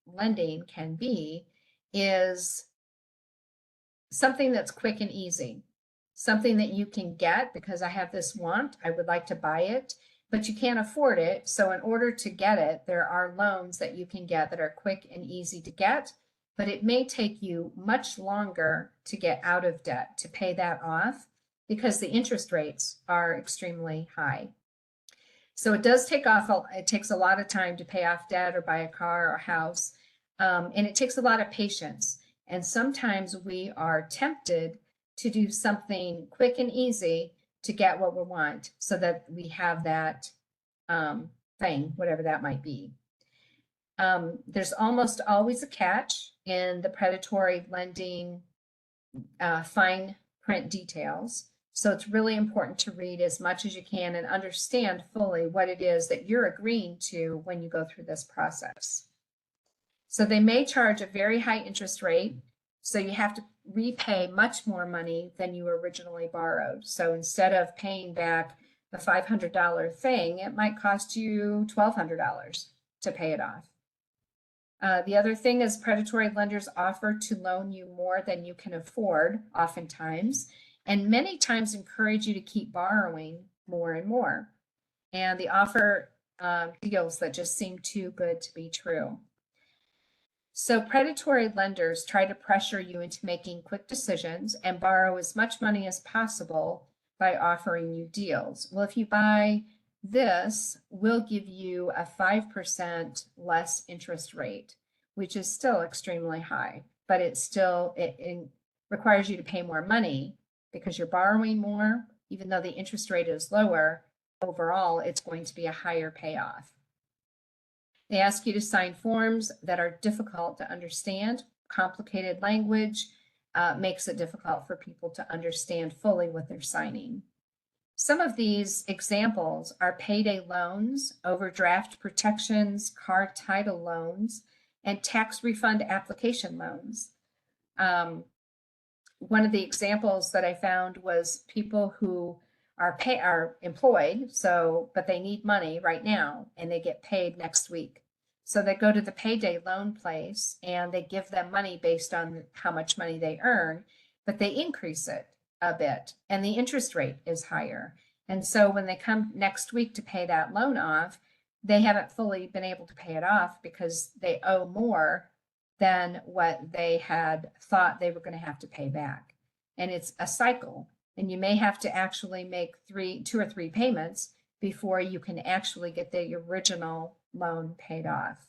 lending can be is something that's quick and easy, something that you can get because I have this want, I would like to buy it, but you can't afford it. So in order to get it, there are loans that you can get that are quick and easy to get, but it may take you much longer to get out of debt, to pay that off. because the interest rates are extremely high. So it does take off, it takes a lot of time to pay off debt or buy a car or house. And it takes a lot of patience. And sometimes we are tempted to do something quick and easy to get what we want so that we have that thing, whatever that might be. There's almost always a catch in the predatory lending fine print details. So it's really important to read as much as you can and understand fully what it is that you're agreeing to when you go through this process. So they may charge a very high interest rate, so you have to repay much more money than you originally borrowed. So instead of paying back the $500 thing, it might cost you $1,200 to pay it off. The other thing is predatory lenders offer to loan you more than you can afford, oftentimes, and many times encourage you to keep borrowing more and more. And they offer deals that just seem too good to be true. So predatory lenders try to pressure you into making quick decisions and borrow as much money as possible by offering you deals. Well, if you buy this, we'll give you a 5% less interest rate, which is still extremely high, but it's still, it requires you to pay more money because you're borrowing more. Even though the interest rate is lower, overall, it's going to be a higher payoff. They ask you to sign forms that are difficult to understand. Complicated language makes it difficult for people to understand fully what they're signing. Some of these examples are payday loans, overdraft protections, car title loans, and tax refund application loans. One of the examples that I found was people who are employed, but they need money right now and they get paid next week. So they go to the payday loan place and they give them money based on how much money they earn, but they increase it a bit and the interest rate is higher. And so when they come next week to pay that loan off, they haven't fully been able to pay it off because they owe more than what they had thought they were going to have to pay back. And it's a cycle. And you may have to actually make 2 or 3 payments before you can actually get the original loan paid off.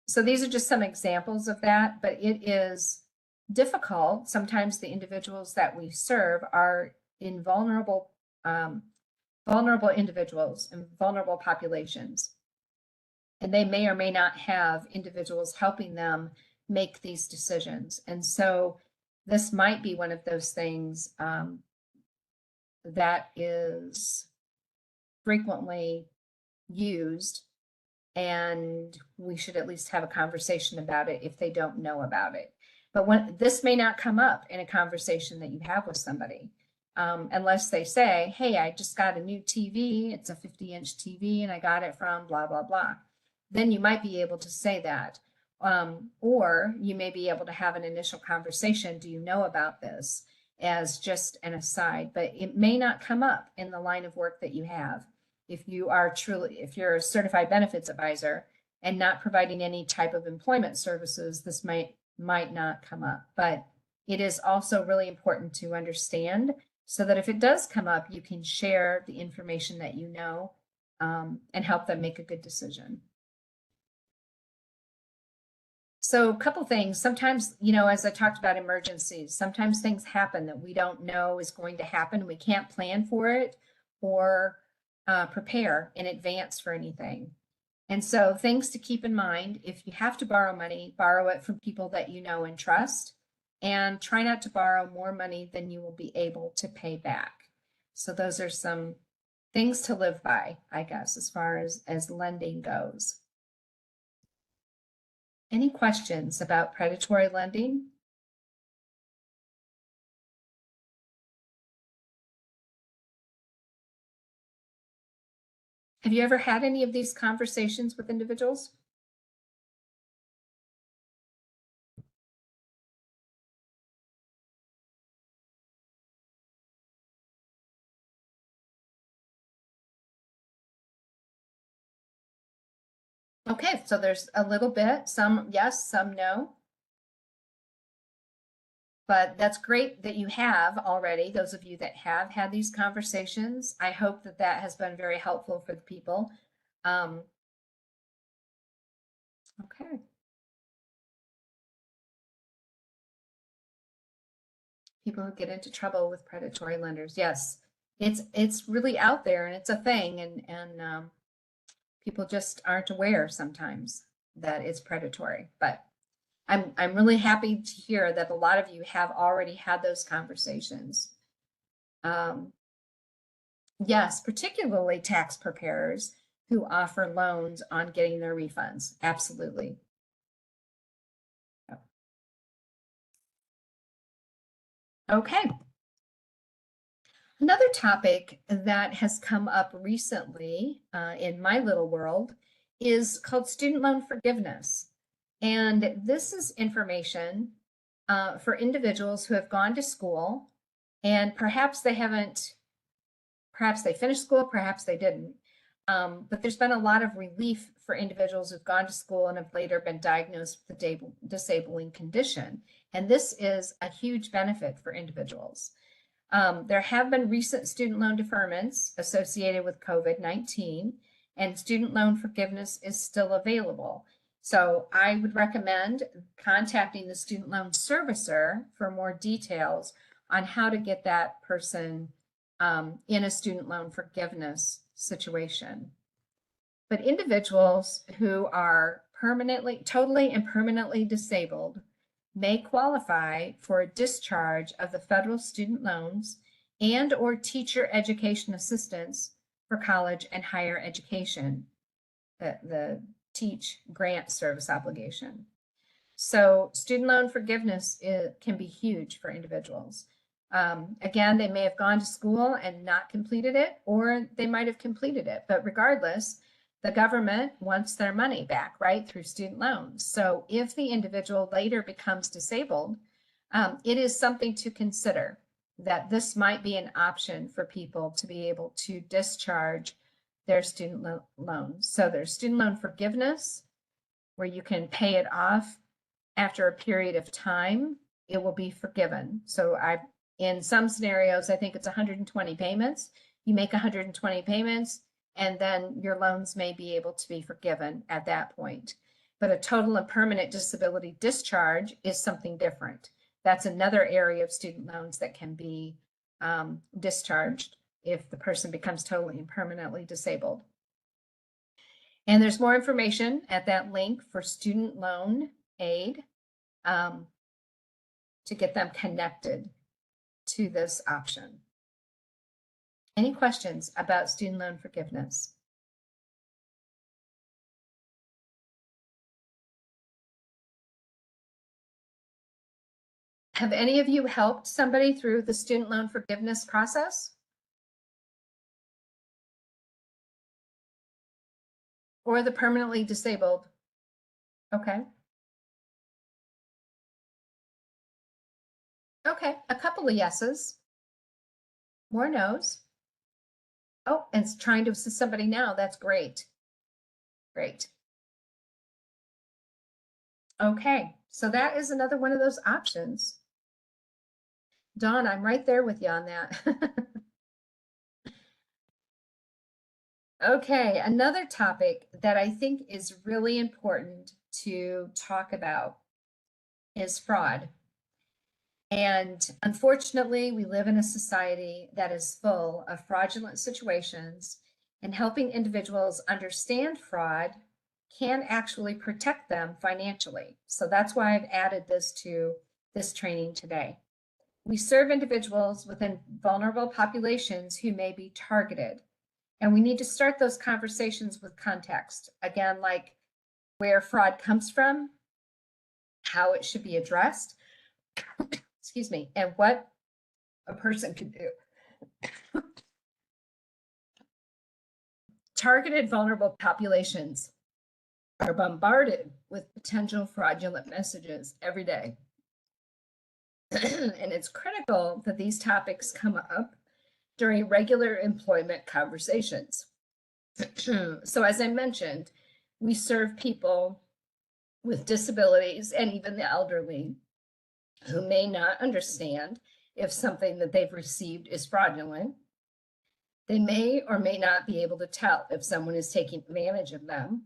So these are just some examples of that, but it is difficult. Sometimes the individuals that we serve are in vulnerable individuals and vulnerable populations. And they may or may not have individuals helping them make these decisions. And so this might be one of those things that is frequently used, and we should at least have a conversation about it if they don't know about it. But this may not come up in a conversation that you have with somebody, unless they say, hey, I just got a new TV, it's a 50-inch TV, and I got it from blah, blah, blah. Then you might be able to say that. Or you may be able to have an initial conversation, do you know about this, as just an aside, but it may not come up in the line of work that you have. If you're a certified benefits advisor and not providing any type of employment services, this might not come up. But it is also really important to understand so that if it does come up, you can share the information that you know and help them make a good decision. So a couple things, sometimes, as I talked about emergencies, sometimes things happen that we don't know is going to happen. We can't plan for it or prepare in advance for anything. And so things to keep in mind, if you have to borrow money, borrow it from people that you know and trust, and try not to borrow more money than you will be able to pay back. So those are some things to live by, I guess, as far as lending goes. Any questions about predatory lending? Have you ever had any of these conversations with individuals? Okay, so there's a little bit, some yes, some no. But that's great that you have already, those of you that have had these conversations. I hope that that has been very helpful for the people. Okay. People who get into trouble with predatory lenders. Yes, it's really out there and it's a thing, and people just aren't aware sometimes that it's predatory. But I'm really happy to hear that a lot of you have already had those conversations. Yes, particularly tax preparers who offer loans on getting their refunds. Absolutely. Okay. Another topic that has come up recently in my little world is called student loan forgiveness. And this is information for individuals who have gone to school and perhaps they finished school, perhaps they didn't. But there's been a lot of relief for individuals who've gone to school and have later been diagnosed with a disabling condition. And this is a huge benefit for individuals. There have been recent student loan deferments associated with COVID-19, and student loan forgiveness is still available. So I would recommend contacting the student loan servicer for more details on how to get that person in a student loan forgiveness situation. But individuals who are totally and permanently disabled may qualify for a discharge of the federal student loans and or teacher education assistance for college and higher education, the TEACH grant service obligation. So student loan forgiveness can be huge for individuals. Again, they may have gone to school and not completed it, or they might have completed it, but regardless, the government wants their money back, right, through student loans. So if the individual later becomes disabled, it is something to consider that this might be an option for people to be able to discharge their student loans. So there's student loan forgiveness, where you can pay it off after a period of time, it will be forgiven. So in some scenarios, I think it's 120 payments. You make 120 payments, and then your loans may be able to be forgiven at that point. But a total and permanent disability discharge is something different. That's another area of student loans that can be discharged if the person becomes totally and permanently disabled. And there's more information at that link for student loan aid to get them connected to this option. Any questions about student loan forgiveness? Have any of you helped somebody through the student loan forgiveness process? Or the permanently disabled? Okay. Okay, a couple of yeses. More no's. Oh, and it's trying to assist somebody now. That's great. Great. Okay, so that is another one of those options. Dawn, I'm right there with you on that. Okay, another topic that I think is really important to talk about is fraud. And unfortunately, we live in a society that is full of fraudulent situations, and helping individuals understand fraud can actually protect them financially. So that's why I've added this to this training today. We serve individuals within vulnerable populations who may be targeted. And we need to start those conversations with context. Again, like where fraud comes from, how it should be addressed, excuse me, and what a person can do. Targeted vulnerable populations are bombarded with potential fraudulent messages every day. And it's critical that these topics come up during regular employment conversations. So as I mentioned, we serve people with disabilities and even the elderly. who may not understand if something that they've received is fraudulent. They may or may not be able to tell if someone is taking advantage of them.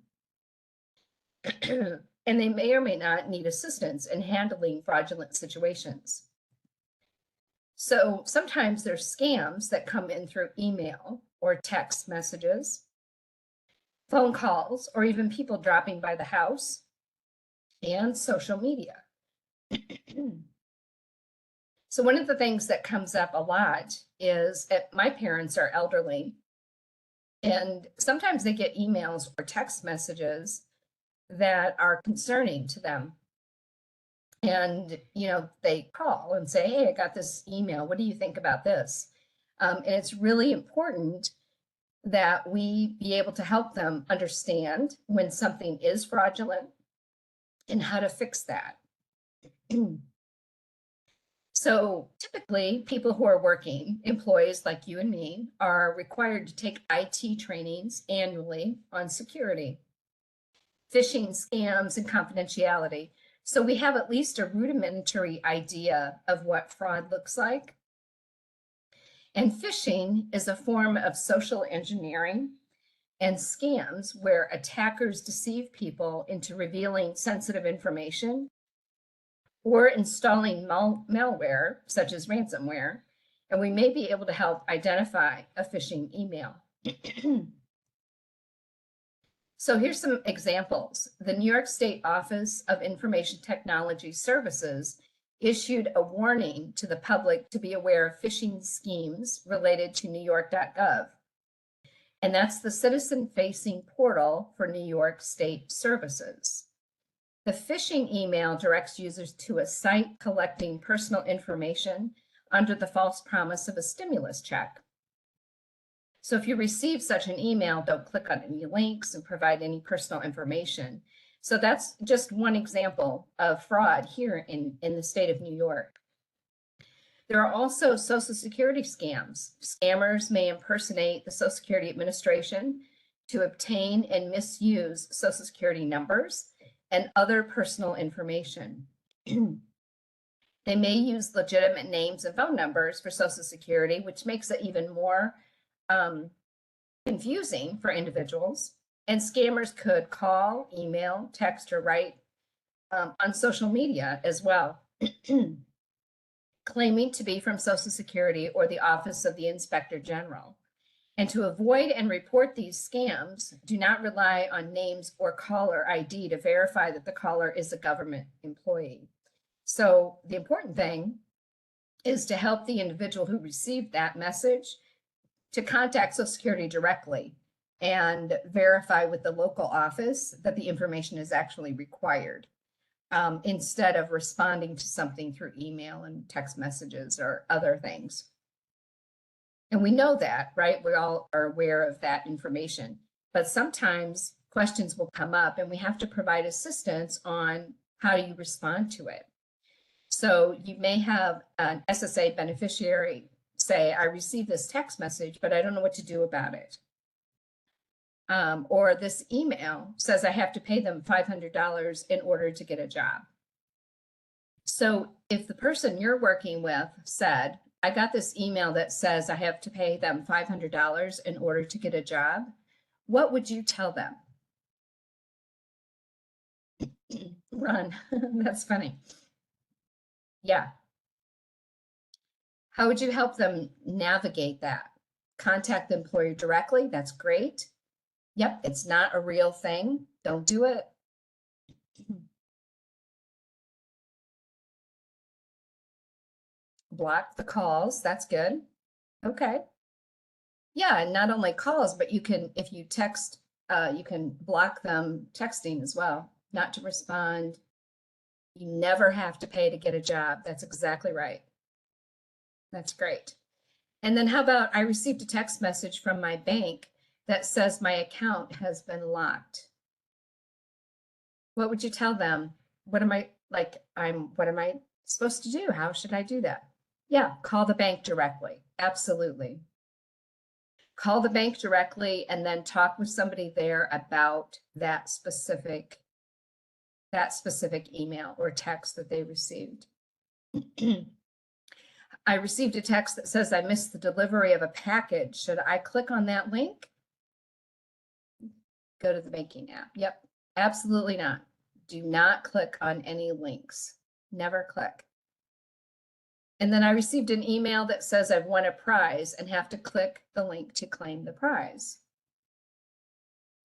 And they may or may not need assistance in handling fraudulent situations. So sometimes there's scams that come in through email or text messages, phone calls, or even people dropping by the house, and social media. So one of the things that comes up a lot is my parents are elderly, and sometimes they get emails or text messages that are concerning to them. And, they call and say, hey, I got this email. What do you think about this? And it's really important that we be able to help them understand when something is fraudulent and how to fix that. So typically, people who are working, employees like you and me, are required to take IT trainings annually on security, phishing, scams, and confidentiality. So we have at least a rudimentary idea of what fraud looks like. And phishing is a form of social engineering and scams where attackers deceive people into revealing sensitive information or installing malware, such as ransomware, and we may be able to help identify a phishing email. So here's some examples. The New York State Office of Information Technology Services issued a warning to the public to be aware of phishing schemes related to NewYork.gov. And that's the citizen-facing portal for New York State Services. The phishing email directs users to a site collecting personal information under the false promise of a stimulus check. So if you receive such an email, don't click on any links and provide any personal information. So that's just one example of fraud here in the state of New York. There are also Social Security scams. Scammers may impersonate the Social Security Administration to obtain and misuse Social Security numbers and other personal information. They may use legitimate names and phone numbers for Social Security, which makes it even more confusing for individuals. And scammers could call, email, text, or write on social media as well, claiming to be from Social Security or the Office of the Inspector General. And to avoid and report these scams, do not rely on names or caller ID to verify that the caller is a government employee. So the important thing is to help the individual who received that message to contact Social Security directly and verify with the local office that the information is actually required, instead of responding to something through email and text messages or other things. And we know that, right? We all are aware of that information, but sometimes questions will come up and we have to provide assistance on how you respond to it. So you may have an SSA beneficiary say, I received this text message, but I don't know what to do about it. Or this email says I have to pay them $500 in order to get a job. So if the person you're working with said, I got this email that says I have to pay them $500 in order to get a job, what would you tell them? Run. That's funny. Yeah. How would you help them navigate that? Contact the employer directly. That's great. Yep, it's not a real thing. Don't do it. Block the calls. That's good. Okay. Yeah, and not only calls, but you can, if you text, you can block them texting as well, not to respond. You never have to pay to get a job. That's exactly right. That's great. And then how about I received a text message from my bank that says my account has been locked. What would you tell them? What am I supposed to do? How should I do that? Yeah, call the bank directly. Absolutely. Call the bank directly and then talk with somebody there about that specific email or text that they received. I received a text that says I missed the delivery of a package. Should I click on that link? Go to the banking app. Yep, absolutely not. Do not click on any links. Never click. And then I received an email that says I've won a prize and have to click the link to claim the prize.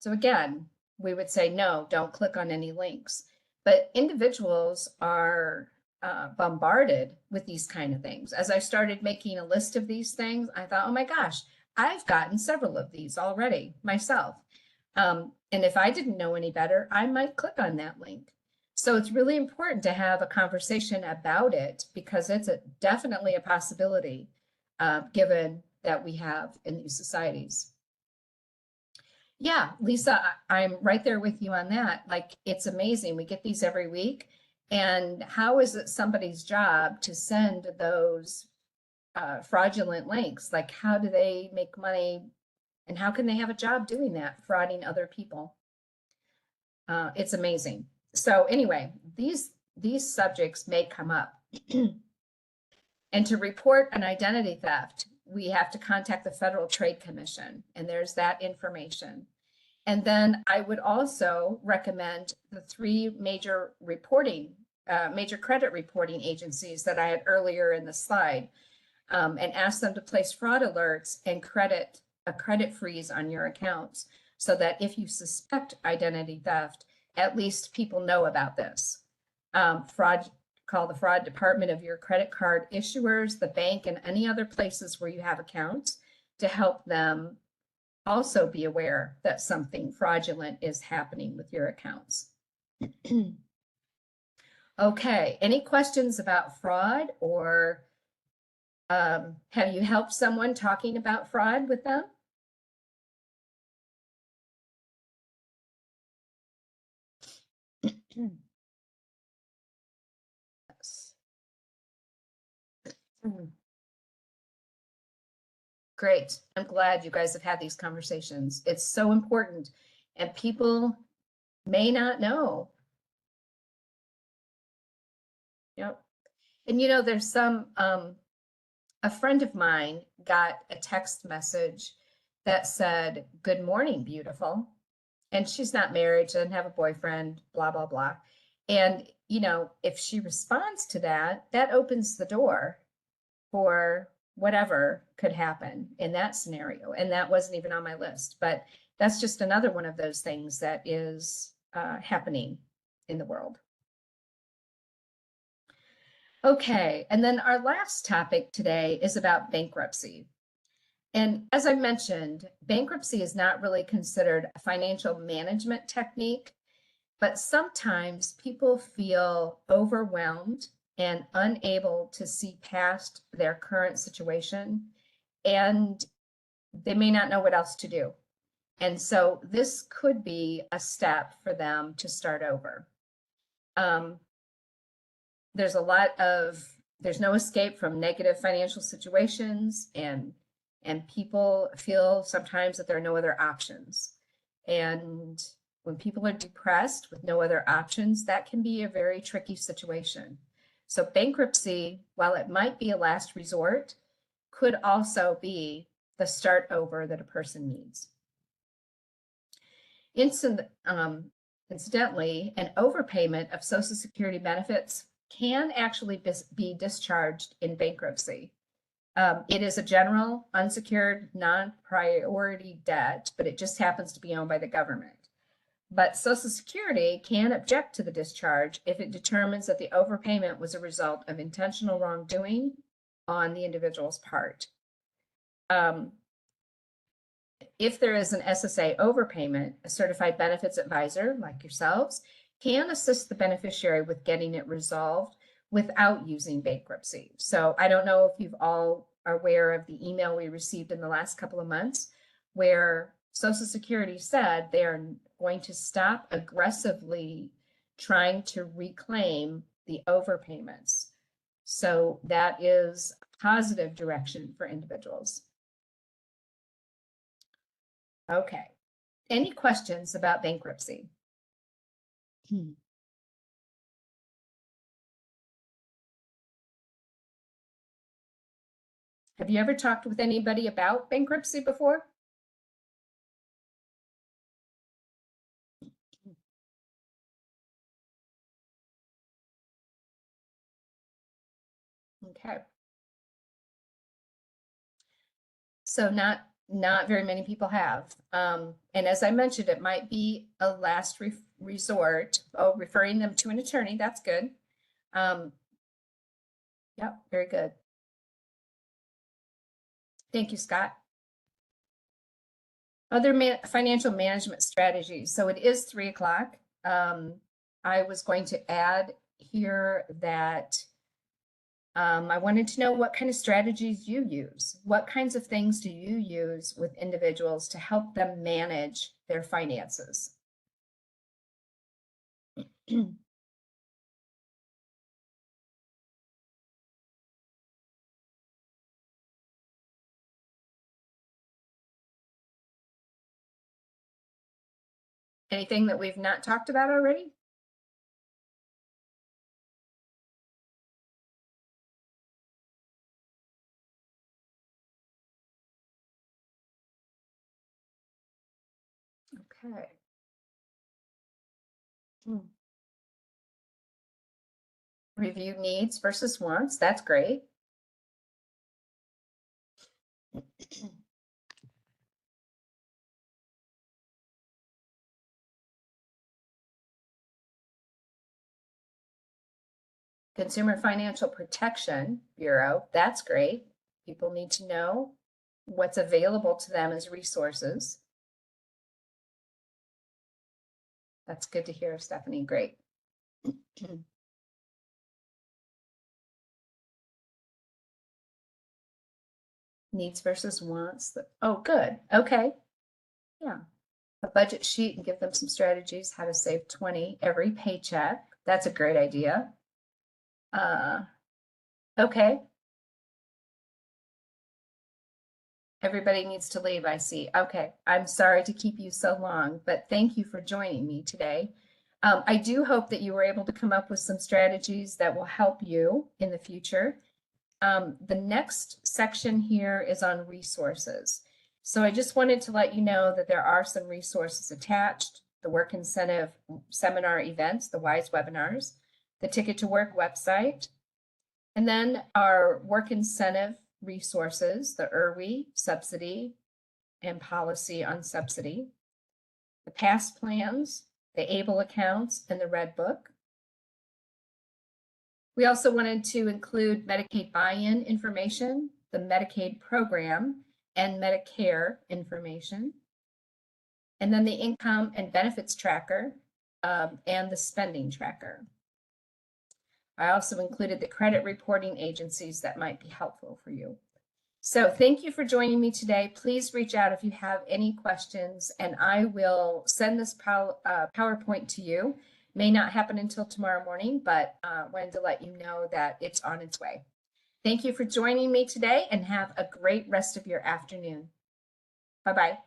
So again, we would say, no, don't click on any links. But individuals are bombarded with these kind of things. As I started making a list of these things, I thought, oh my gosh, I've gotten several of these already myself. And if I didn't know any better, I might click on that link. So it's really important to have a conversation about it because it's definitely a possibility given that we have in these societies. Yeah, Lisa, I'm right there with you on that. Like, it's amazing. We get these every week. And how is it somebody's job to send those fraudulent links? Like, how do they make money and how can they have a job doing that, frauding other people? It's amazing. So anyway, these subjects may come up. And to report an identity theft, we have to contact the Federal Trade Commission, and there's that information. And then I would also recommend the 3 major credit reporting agencies that I had earlier in the slide, and ask them to place fraud alerts and a credit freeze on your accounts so that if you suspect identity theft, at least people know about this. Call the fraud department of your credit card issuers, the bank, and any other places where you have accounts to help them also be aware that something fraudulent is happening with your accounts. Okay, any questions about fraud, or have you helped someone talking about fraud with them? Yes. Great. I'm glad you guys have had these conversations. It's so important, and people may not know. Yep. And there's some, a friend of mine got a text message that said, "Good morning, beautiful." And she's not married, she doesn't have a boyfriend, blah, blah, blah. And, if she responds to that, that opens the door for whatever could happen in that scenario. And that wasn't even on my list, but that's just another one of those things that is happening in the world. Okay, and then our last topic today is about bankruptcy. And as I mentioned, bankruptcy is not really considered a financial management technique, but sometimes people feel overwhelmed and unable to see past their current situation, and they may not know what else to do. And so this could be a step for them to start over. There's no escape from negative financial situations, and people feel sometimes that there are no other options. And when people are depressed with no other options, that can be a very tricky situation. So bankruptcy, while it might be a last resort, could also be the start over that a person needs. Incidentally, an overpayment of Social Security benefits can actually be discharged in bankruptcy. It is a general, unsecured, non-priority debt, but it just happens to be owned by the government. But Social Security can object to the discharge if it determines that the overpayment was a result of intentional wrongdoing on the individual's part. If there is an SSA overpayment, a certified benefits advisor like yourselves can assist the beneficiary with getting it resolved without using bankruptcy. So I don't know if you've all are aware of the email we received in the last couple of months where Social Security said they are going to stop aggressively trying to reclaim the overpayments. So that is a positive direction for individuals. Okay. Any questions about bankruptcy? Have you ever talked with anybody about bankruptcy before? Okay. So not very many people have. And as I mentioned, it might be a last resort. Oh, referring them to an attorney, that's good. Yep, very good. Thank you, Scott. Other financial management strategies. So it is 3 o'clock. I was going to add here that I wanted to know what kind of strategies you use. What kinds of things do you use with individuals to help them manage their finances? Anything that we've not talked about already? Okay. Review needs versus wants. That's great. Consumer Financial Protection Bureau. That's great. People need to know what's available to them as resources. That's good to hear, Stephanie. Great. Needs versus wants. Oh, good. Okay. Yeah. A budget sheet and give them some strategies how to save 20 every paycheck. That's a great idea. Okay. Everybody needs to leave, I see. Okay. I'm sorry to keep you so long, but thank you for joining me today. I do hope that you were able to come up with some strategies that will help you in the future. The next section here is on resources. So I just wanted to let you know that there are some resources attached: the Work Incentive Seminar events, the WISE webinars, the Ticket to Work website, and then our Work Incentive resources, the IRWI subsidy and policy on subsidy, the past plans, the ABLE accounts, and the Red Book. We also wanted to include Medicaid buy-in information, the Medicaid program, and Medicare information, and then the income and benefits tracker and the spending tracker. I also included the credit reporting agencies that might be helpful for you. So thank you for joining me today. Please reach out if you have any questions, and I will send this PowerPoint to you. May not happen until tomorrow morning, but wanted to let you know that it's on its way. Thank you for joining me today, and have a great rest of your afternoon. Bye-bye.